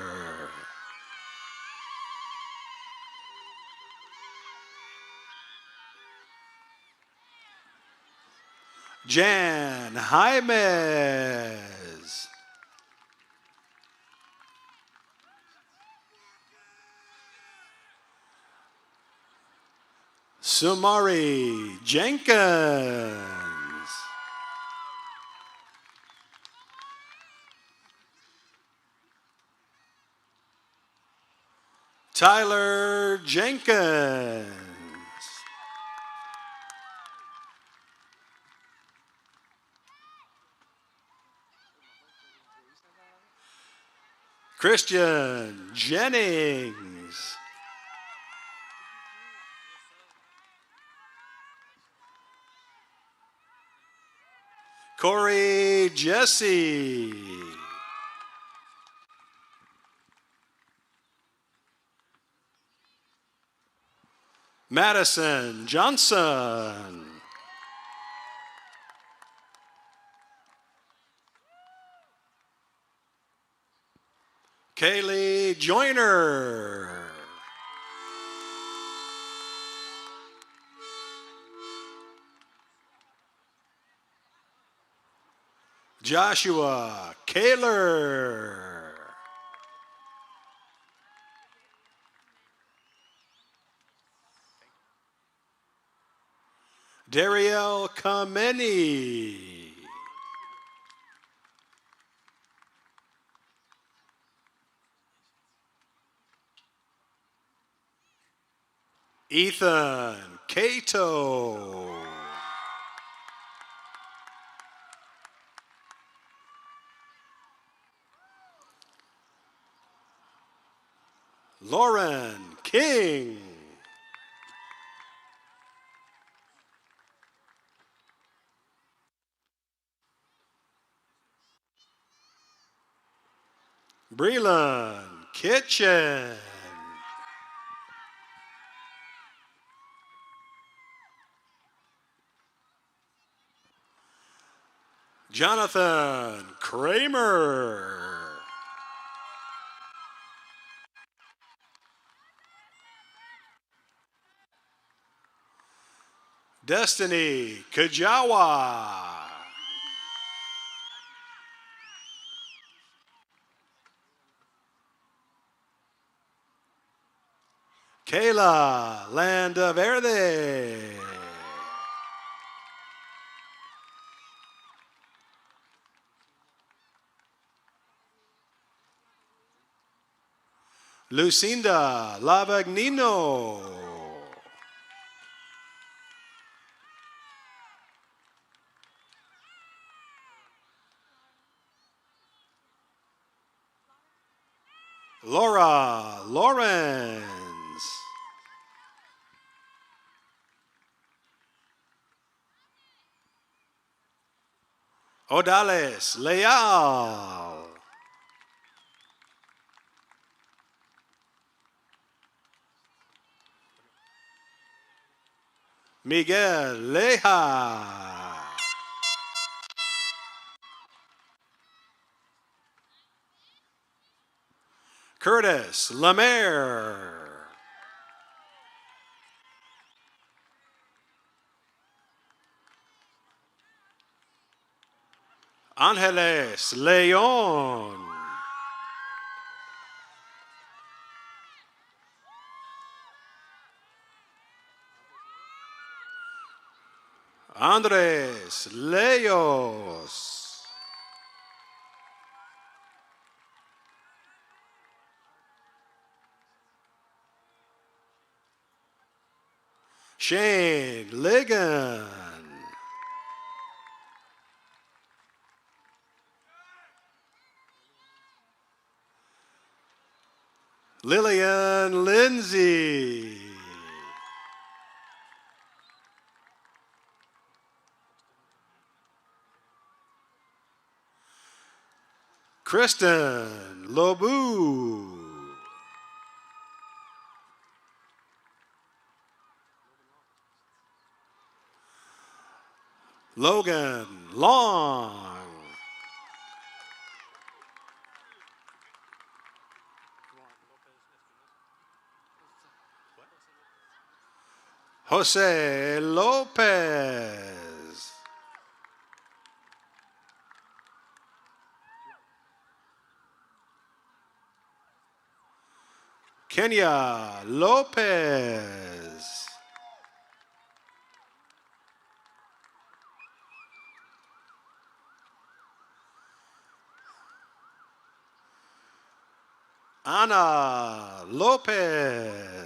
Jan Jaimes. Sumari Jenkins. Tyler Jenkins. Christian Jennings. Corey Jesse. Madison Johnson. Kaylee Joyner. Joshua Kaler. Dariel Kameni. Ethan Cato. Lauren King. Breland Kitchen. Jonathan Kramer. Destiny Kajawa. Kayla Landaverde. Lucinda Lavagnino. Laura Lawrence. Odales Leal. Miguel Leja. Curtis Lemaire. Angeles Leon. Andres Leos. Shane Ligon. Lillian Lindsay. Kristen Lobu. Logan Long. Jose Lopez. Kenya Lopez. Ana Lopez.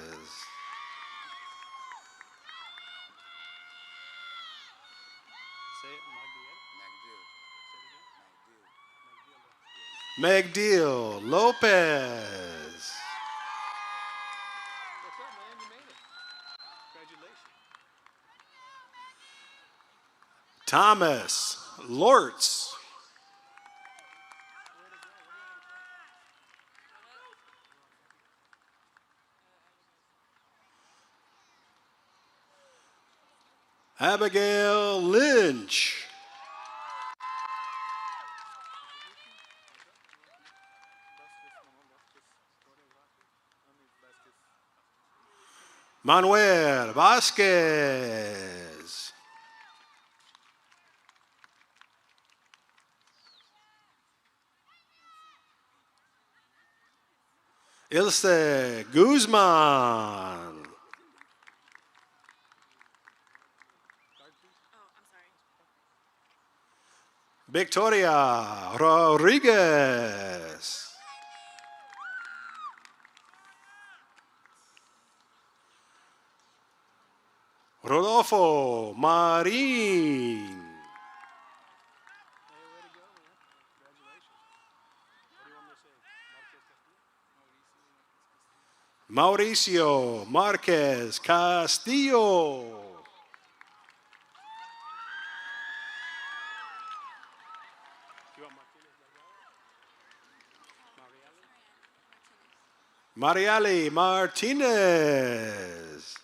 Megdeal Lopez. What's up, man? You made it. Congratulations. Thomas Lortz. Abigail Lynch. Manuel Vasquez. Ilse Guzman. Victoria Rodriguez. Rodolfo Marin. Mauricio Marquez Castillo. Mariali Martinez.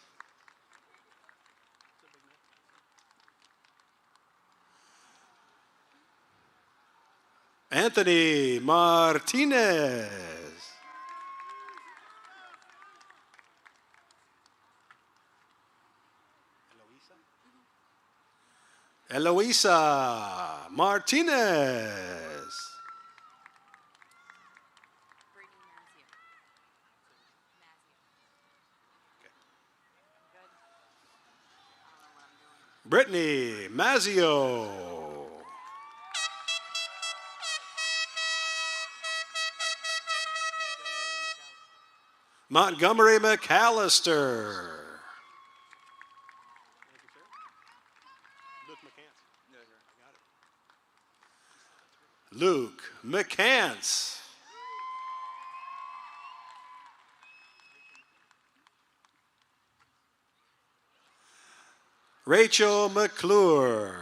Anthony Martinez. Eloisa Martinez. Brittany Mazio. Montgomery McAllister. Luke McCants. Rachel McClure.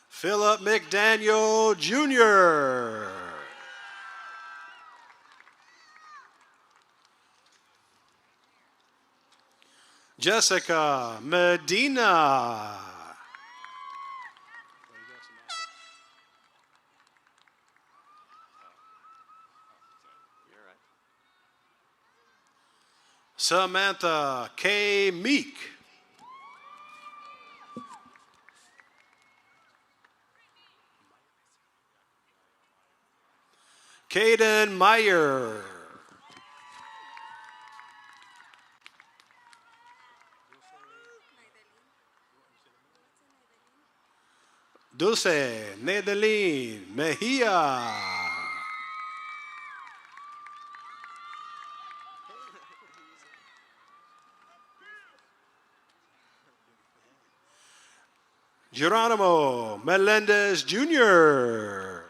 Philip McDaniel Jr. Jessica Medina. Samantha K. Meek. Caden Meyer. Dulce Nedeline Mejia. Geronimo Melendez Jr.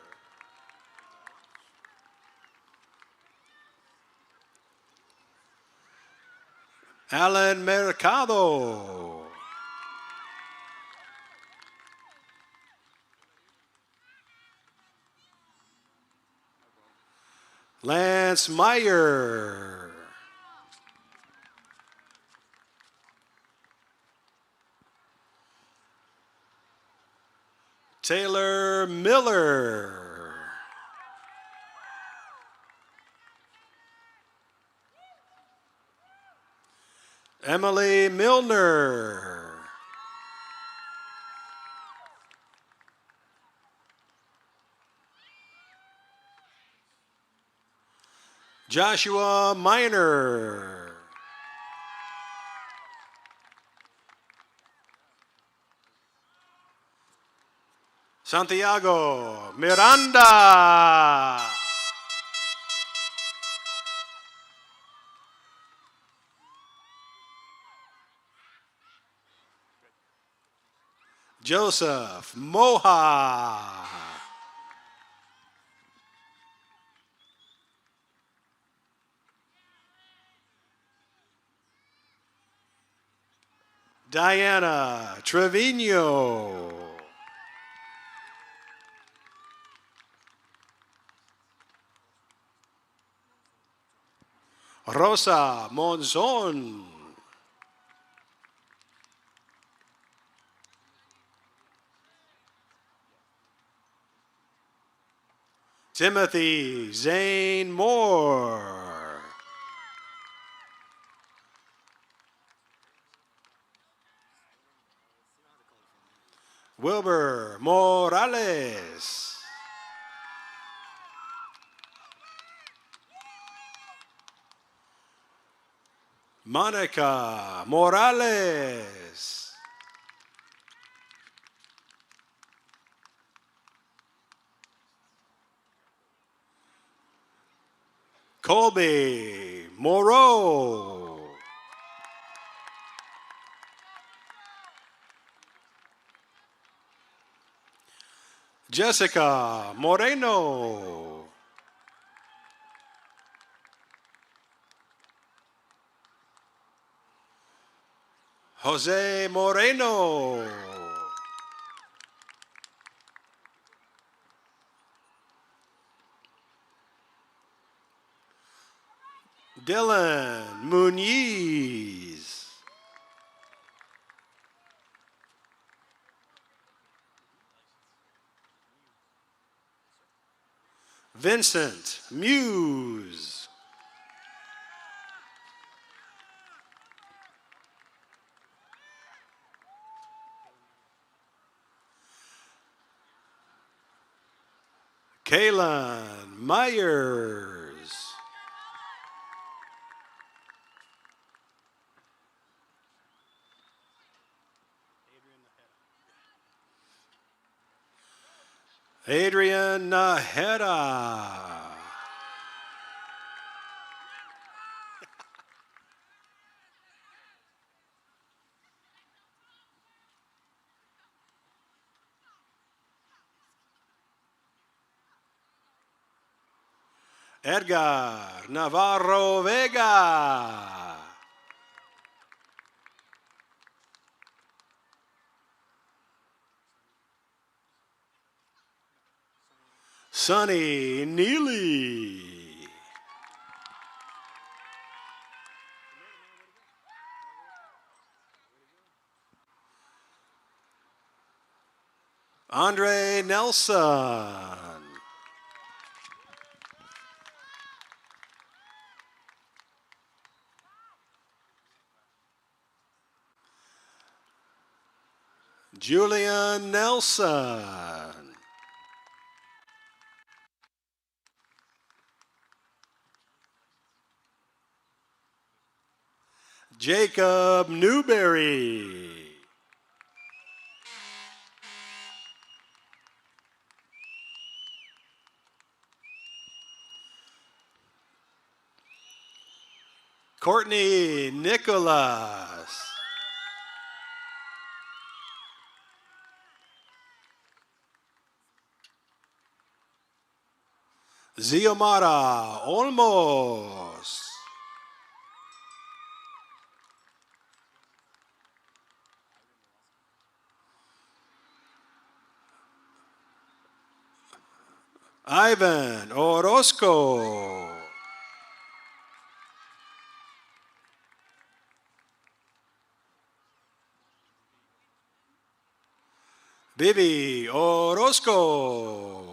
Alan Mercado. Lance Meyer. Taylor Miller. Emily Milner. Joshua Miner. Santiago Miranda. Joseph Moha. Diana Trevino. Rosa Monzon. Timothy Zane Moore. Wilbur Morales. Monica Morales. Colby Moreau. Jessica Moreno. Jose Moreno. Dylan Muniz. Vincent Muse. Kaylin Myers. Adrian Naheda. Edgar Navarro Vega. Sonny Neely. Andre Nelson. Julian Nelson. Jacob Newberry. Courtney Nicholas. Ziomara Olmos. Ivan Orozco. Vivi Orozco.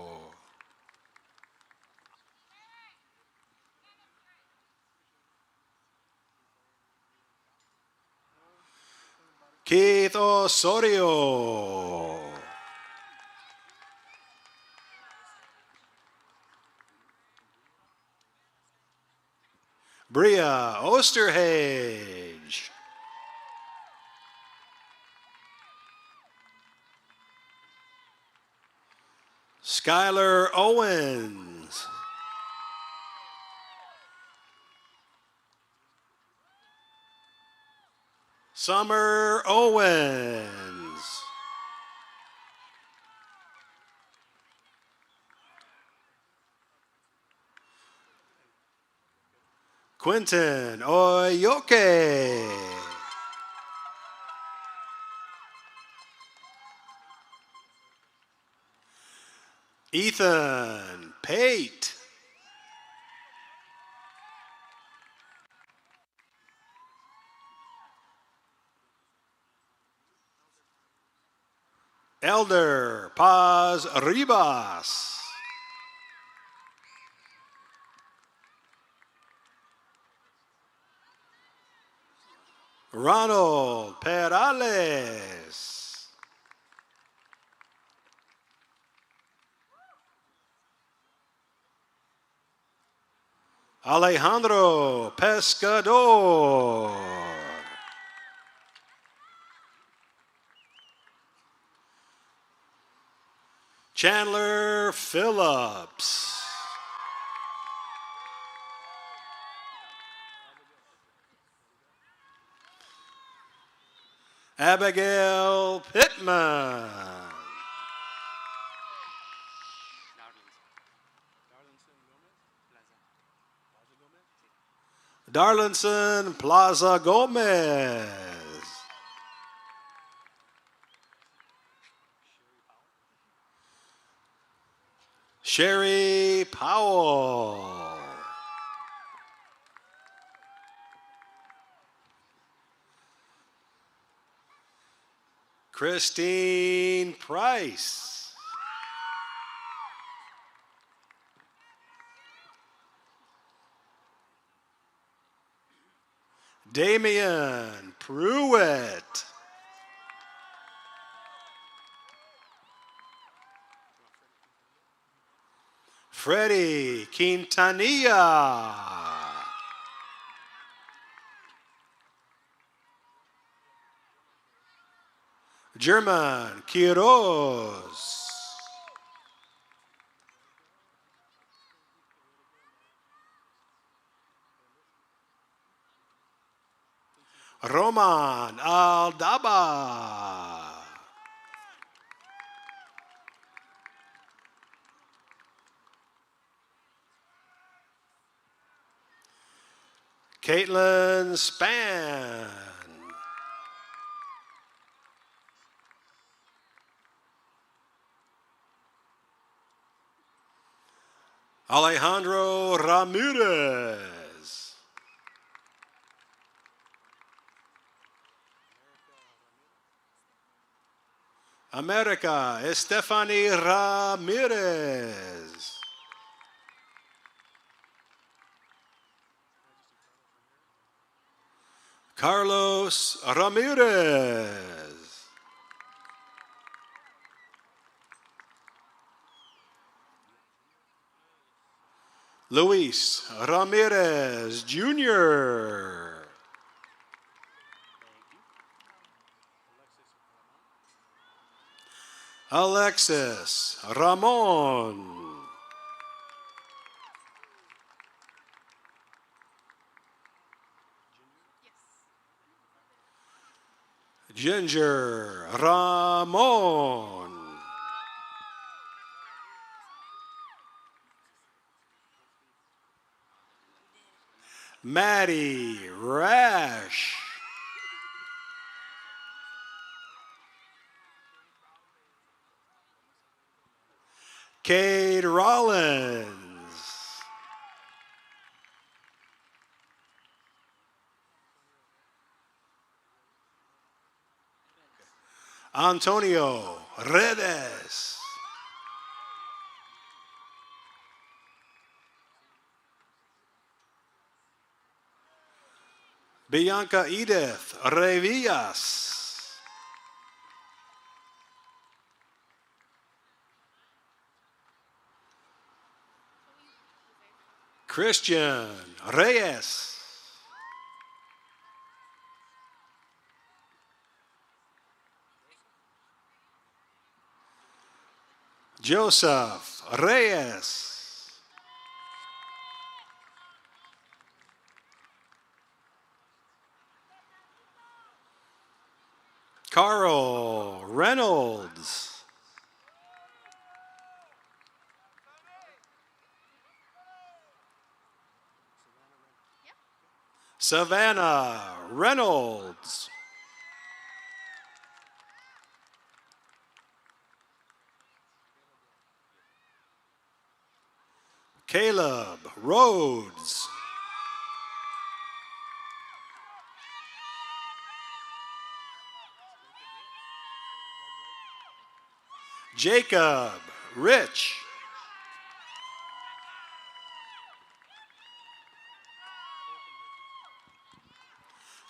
Keith Osorio. Bria Osterhage. Skylar Owens. Summer Owens. Quentin Oyoke. Ethan Pate. Elder Paz Ribas. Ronald Perales. Alejandro Pescador. Chandler Phillips. Abigail Pittman. Darlinson Plaza Gomez. Sherry Powell. Christine Price. Damian Pruitt. Freddie Quintanilla. German Quiroz. Roman Aldaba. Caitlin Span. Alejandro Ramirez. America Estefany Ramirez. Carlos Ramirez. Luis Ramirez Jr. Alexis Ramon. Ginger Ramon. Maddie Rash. Cade Rollins. Antonio Redes. Bianca Edith Revillas. Christian Reyes. Joseph Reyes. Carl Reynolds. Savannah Reynolds. Caleb Rhodes. Jacob Rich.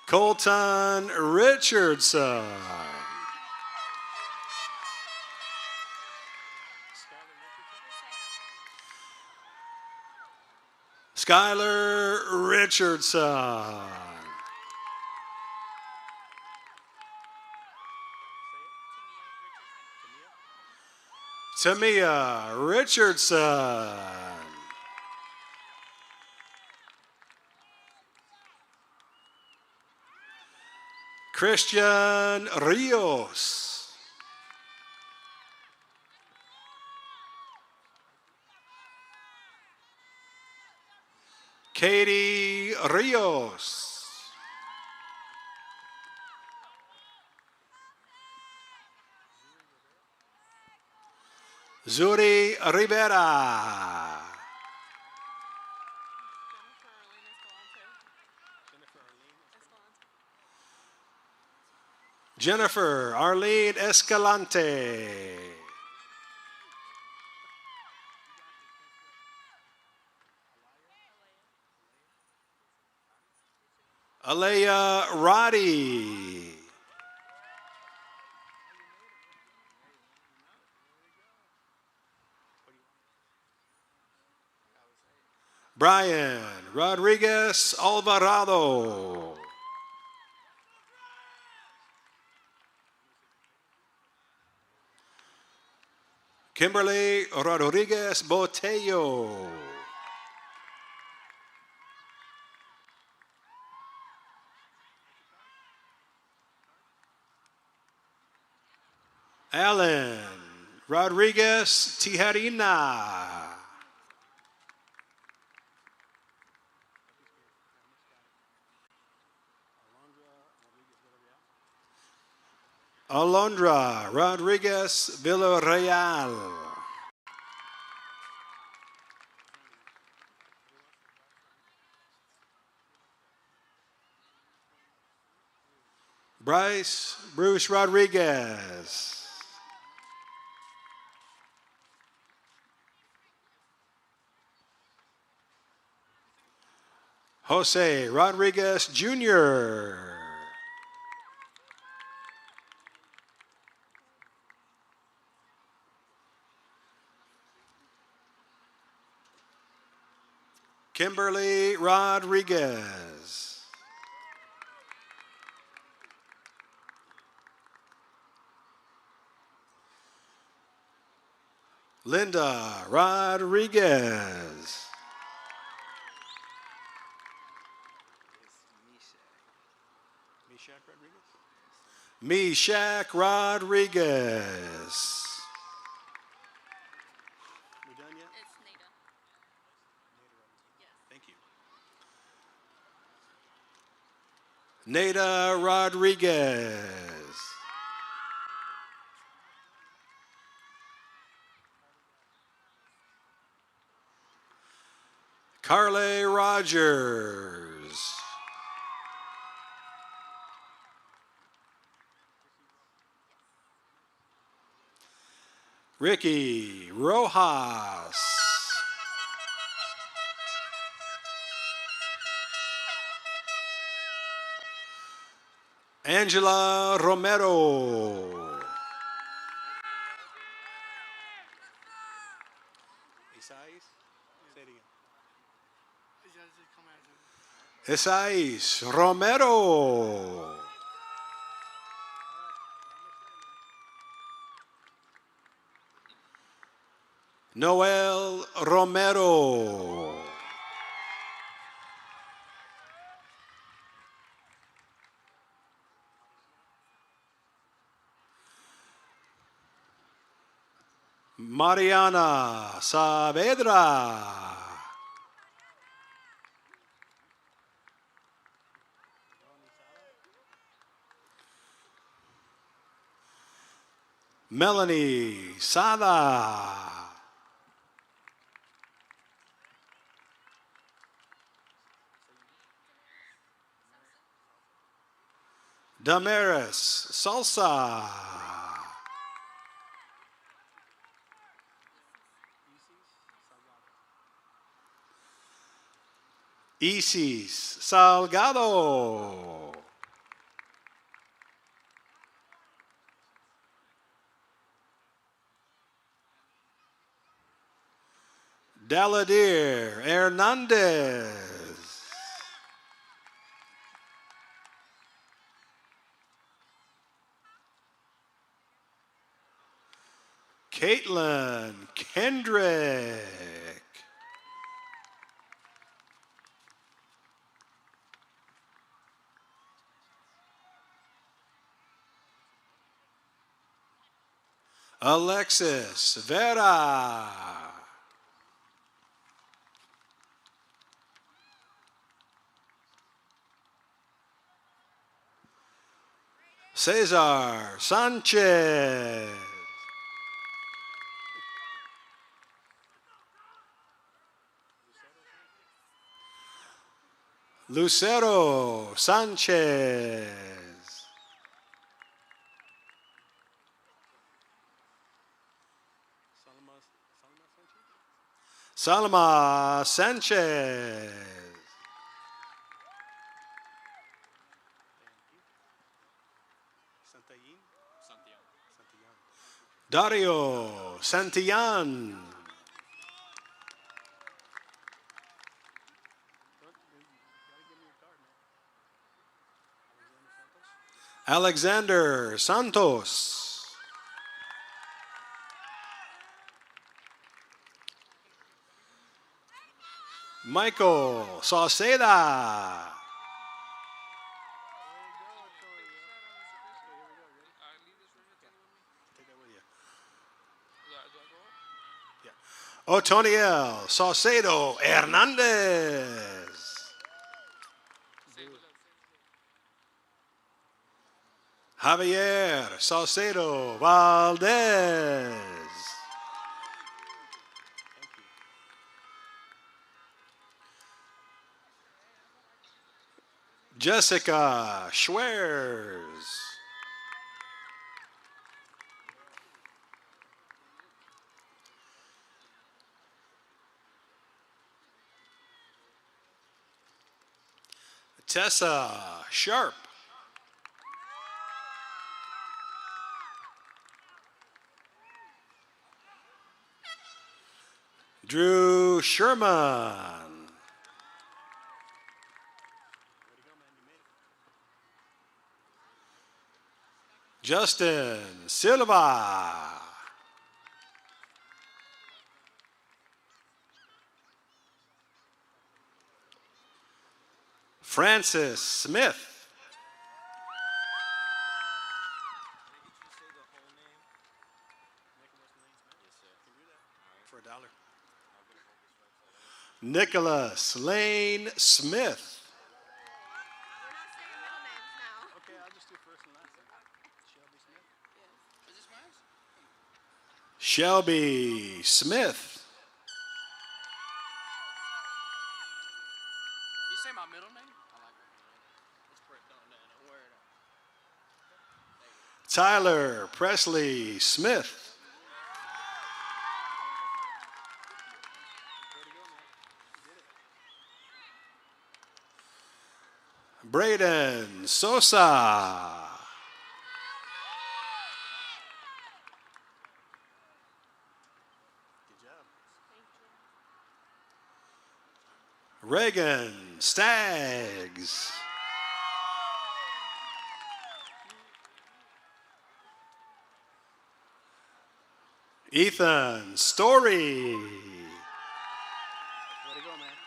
Colton Richardson. Skylar Richardson. Tamia Richardson. Christian Rios. Katie Rios. Zuri Rivera. Jennifer Arlene Escalante. Alea Roddy. Brian Rodriguez Alvarado. Kimberly Rodriguez Botello. Alan Rodriguez Tijarina. Alondra Rodriguez Villarreal. Bruce Rodriguez. Jose Rodriguez Jr. Kimberly Rodriguez. Linda Rodriguez. Meshach Rodriguez. We done yet? It's Nada. Thank you. Nada Rodriguez. Carly Rogers. Ricky Rojas. Angela Romero. Esais Romero. Noel Romero. Mariana Saavedra. Melanie Sada. Damaris Salsa. Isis Salgado. Daladir Hernandez. Caitlin Kendrick. Alexis Vera. Cesar Sanchez. Lucero Sanchez. Salma Sanchez. Dario Santillan. Alexander Santos. Michael Sauceda. Otoniel Saucedo Hernandez. Javier Saucedo Valdez. Jessica Schwers. Tessa Sharp. Drew Sherman. Justin Silva. Francis Smith. For $1. Nicholas Lane Smith. Okay, I'll just do first and last. Shelby Smith. Shelby Smith. You say my middle name? I like it. Let's put it down there. Don't worry about it. Tyler Presley Smith. Braden Sosa. Reagan Staggs. Ethan Story. Way to go, man.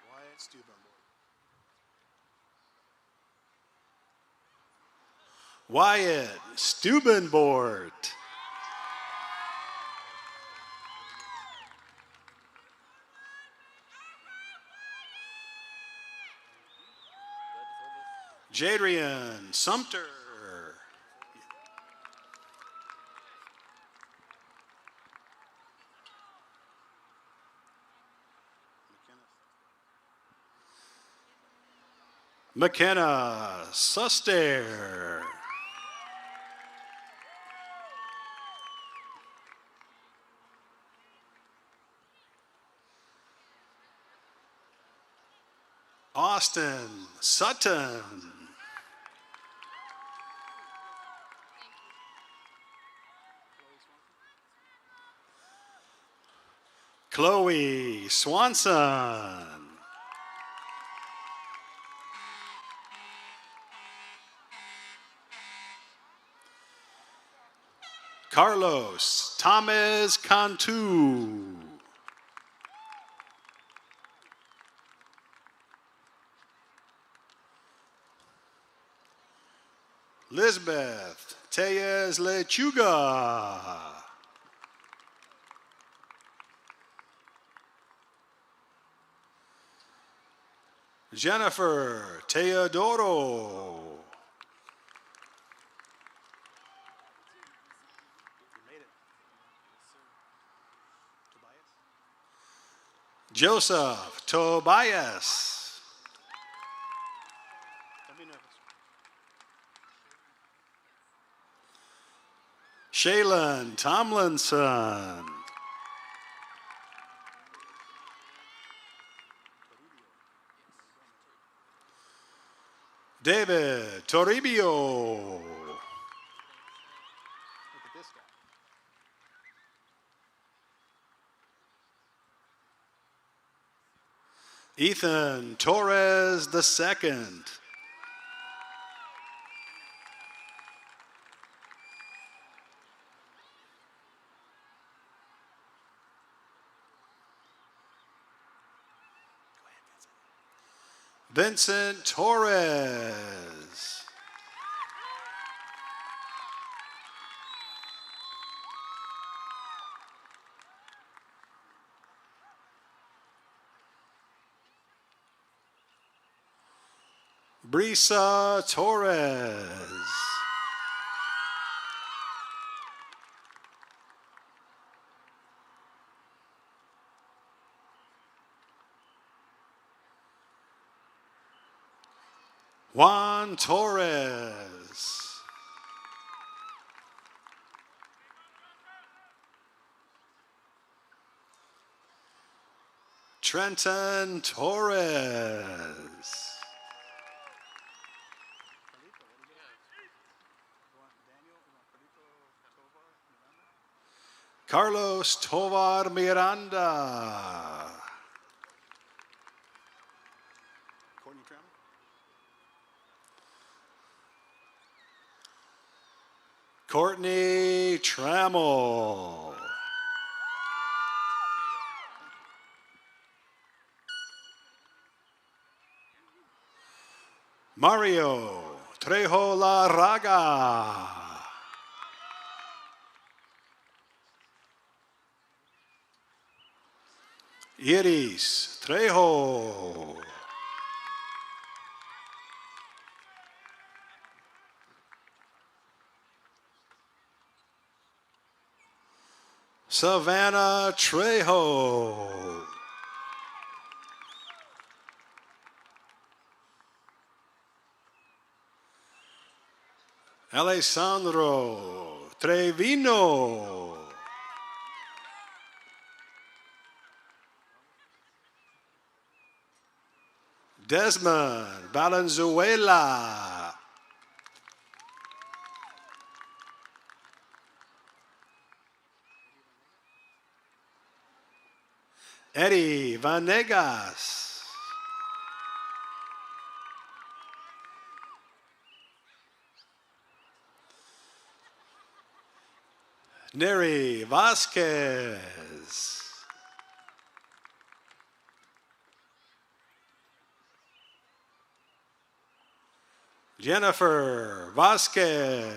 Wyatt Steubenbort. Wyatt Steubenbort. Jadrian Sumter. McKenna Suster. Austin Sutton. Chloe Swanson. Carlos Thomas Cantu. Lisbeth Tellez Lechuga. Jennifer Teodoro. Joseph Tobias. Shaylin Tomlinson. David Toribio. Ethan Torres II. Vincent Torres. Brisa Torres. Juan Torres. Trenton Torres. Carlos Tovar Miranda. Courtney Trammell. Mario Trejo Larraga. Iris Trejo. Savannah Trejo. Alessandro Trevino. Desmond Valenzuela. Eddie Vanegas. Neri Vasquez. Jennifer Vasquez.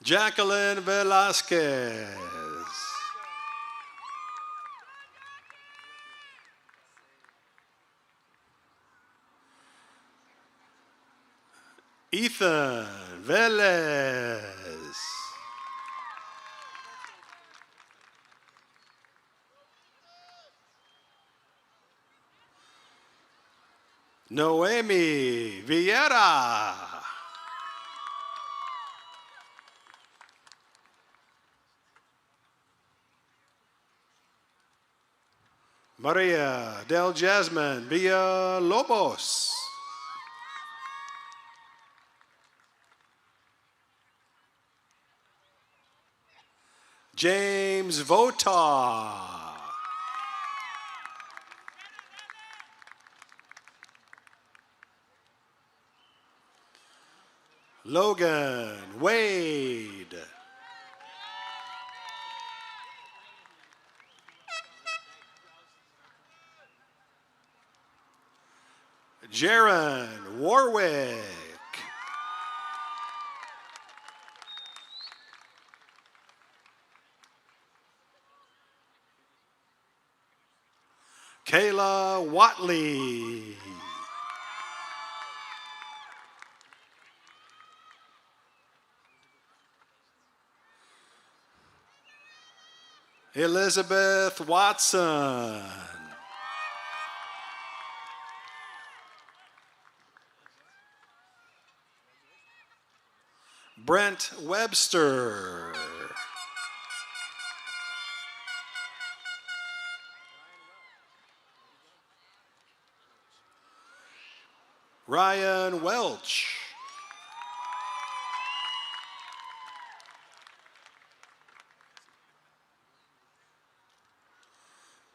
Jacqueline Velasquez. Ethan Velez. Noemi Vieira. Maria del Jasmine Villalobos. James Votaw. Logan Wade. Jaron Warwick. Kayla Watley. Elizabeth Watson. Brent Webster. Ryan Welch.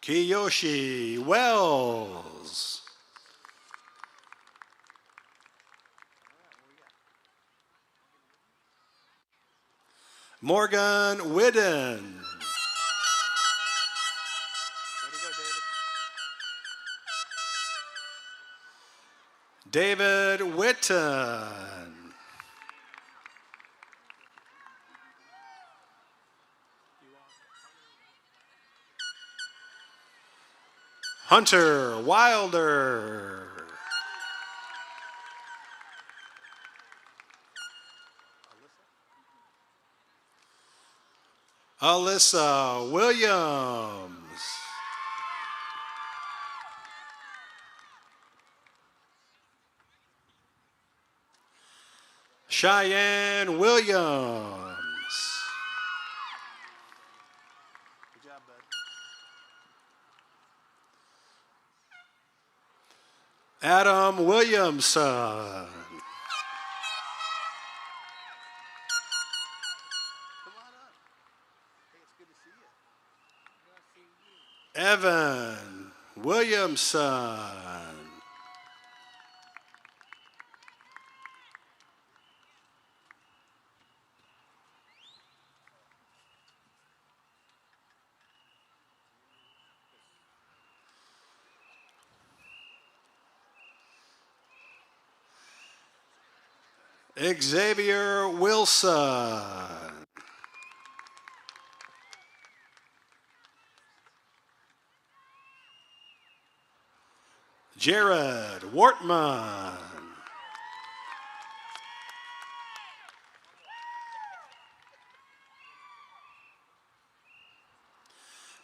Kiyoshi Wells. Morgan Whidden. David Whitten. Hunter Wilder. Alyssa Williams. Cheyenne Williams. Good job, bud. Adam Williamson. Evan Williamson. Xavier Wilson. Jared Wortman.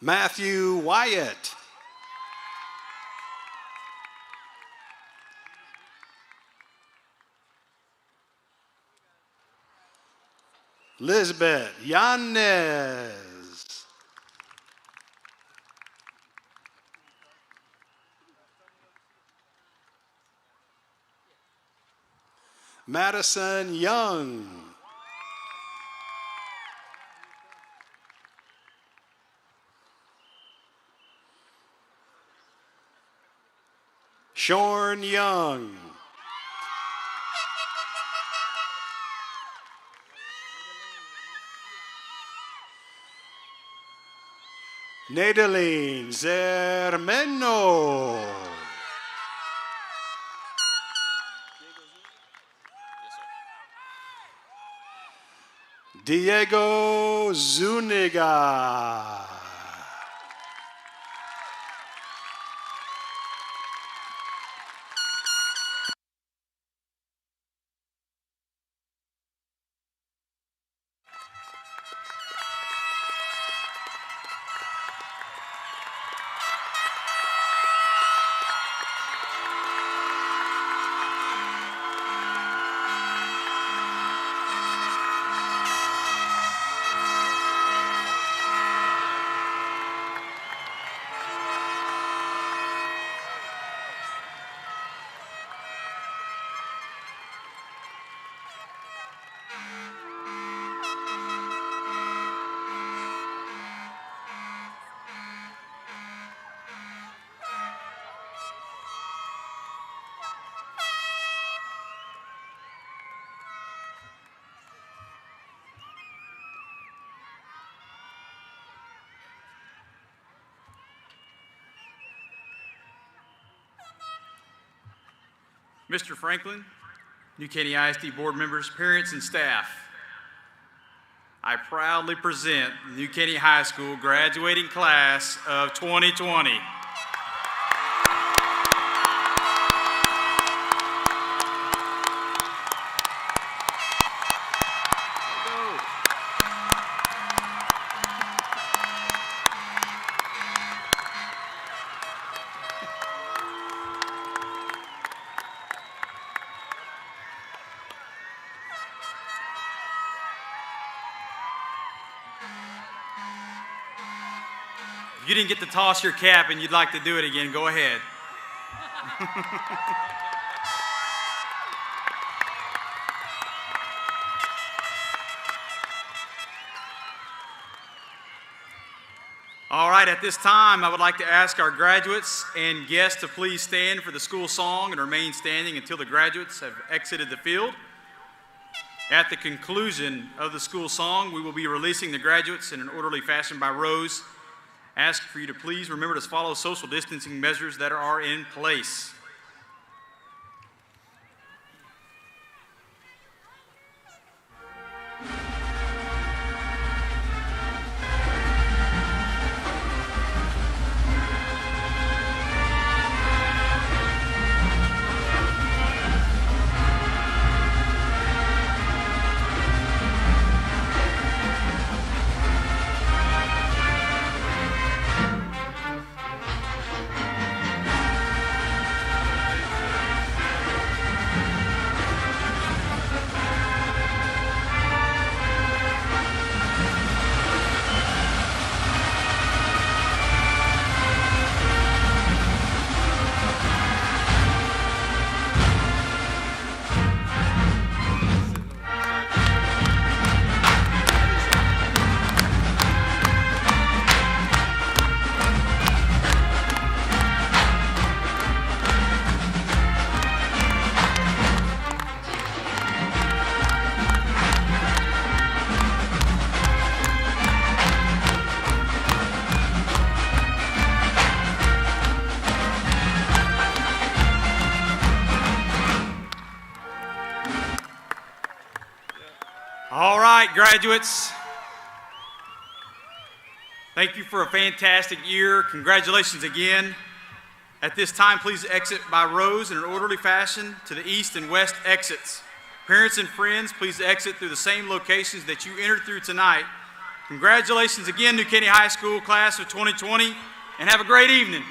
Matthew Wyatt. Lisbeth Yanez. Madison Young. Shorn Young. Nadaline Zermeno. Diego Zuniga. Mr. Franklin, New Caney ISD board members, parents, and staff, I proudly present the New Caney High School graduating class of 2020. If you didn't get to toss your cap and you'd like to do it again, go ahead. All right, at this time, I would like to ask our graduates and guests to please stand for the school song and remain standing until the graduates have exited the field. At the conclusion of the school song, we will be releasing the graduates in an orderly fashion by rows. Ask for you to please remember to follow social distancing measures that are in place. All right, graduates. Thank you for a fantastic year. Congratulations again. At this time, please exit by rows in an orderly fashion to the east and west exits. Parents and friends, please exit through the same locations that you entered through tonight. Congratulations again, New Caney High School class of 2020, and have a great evening.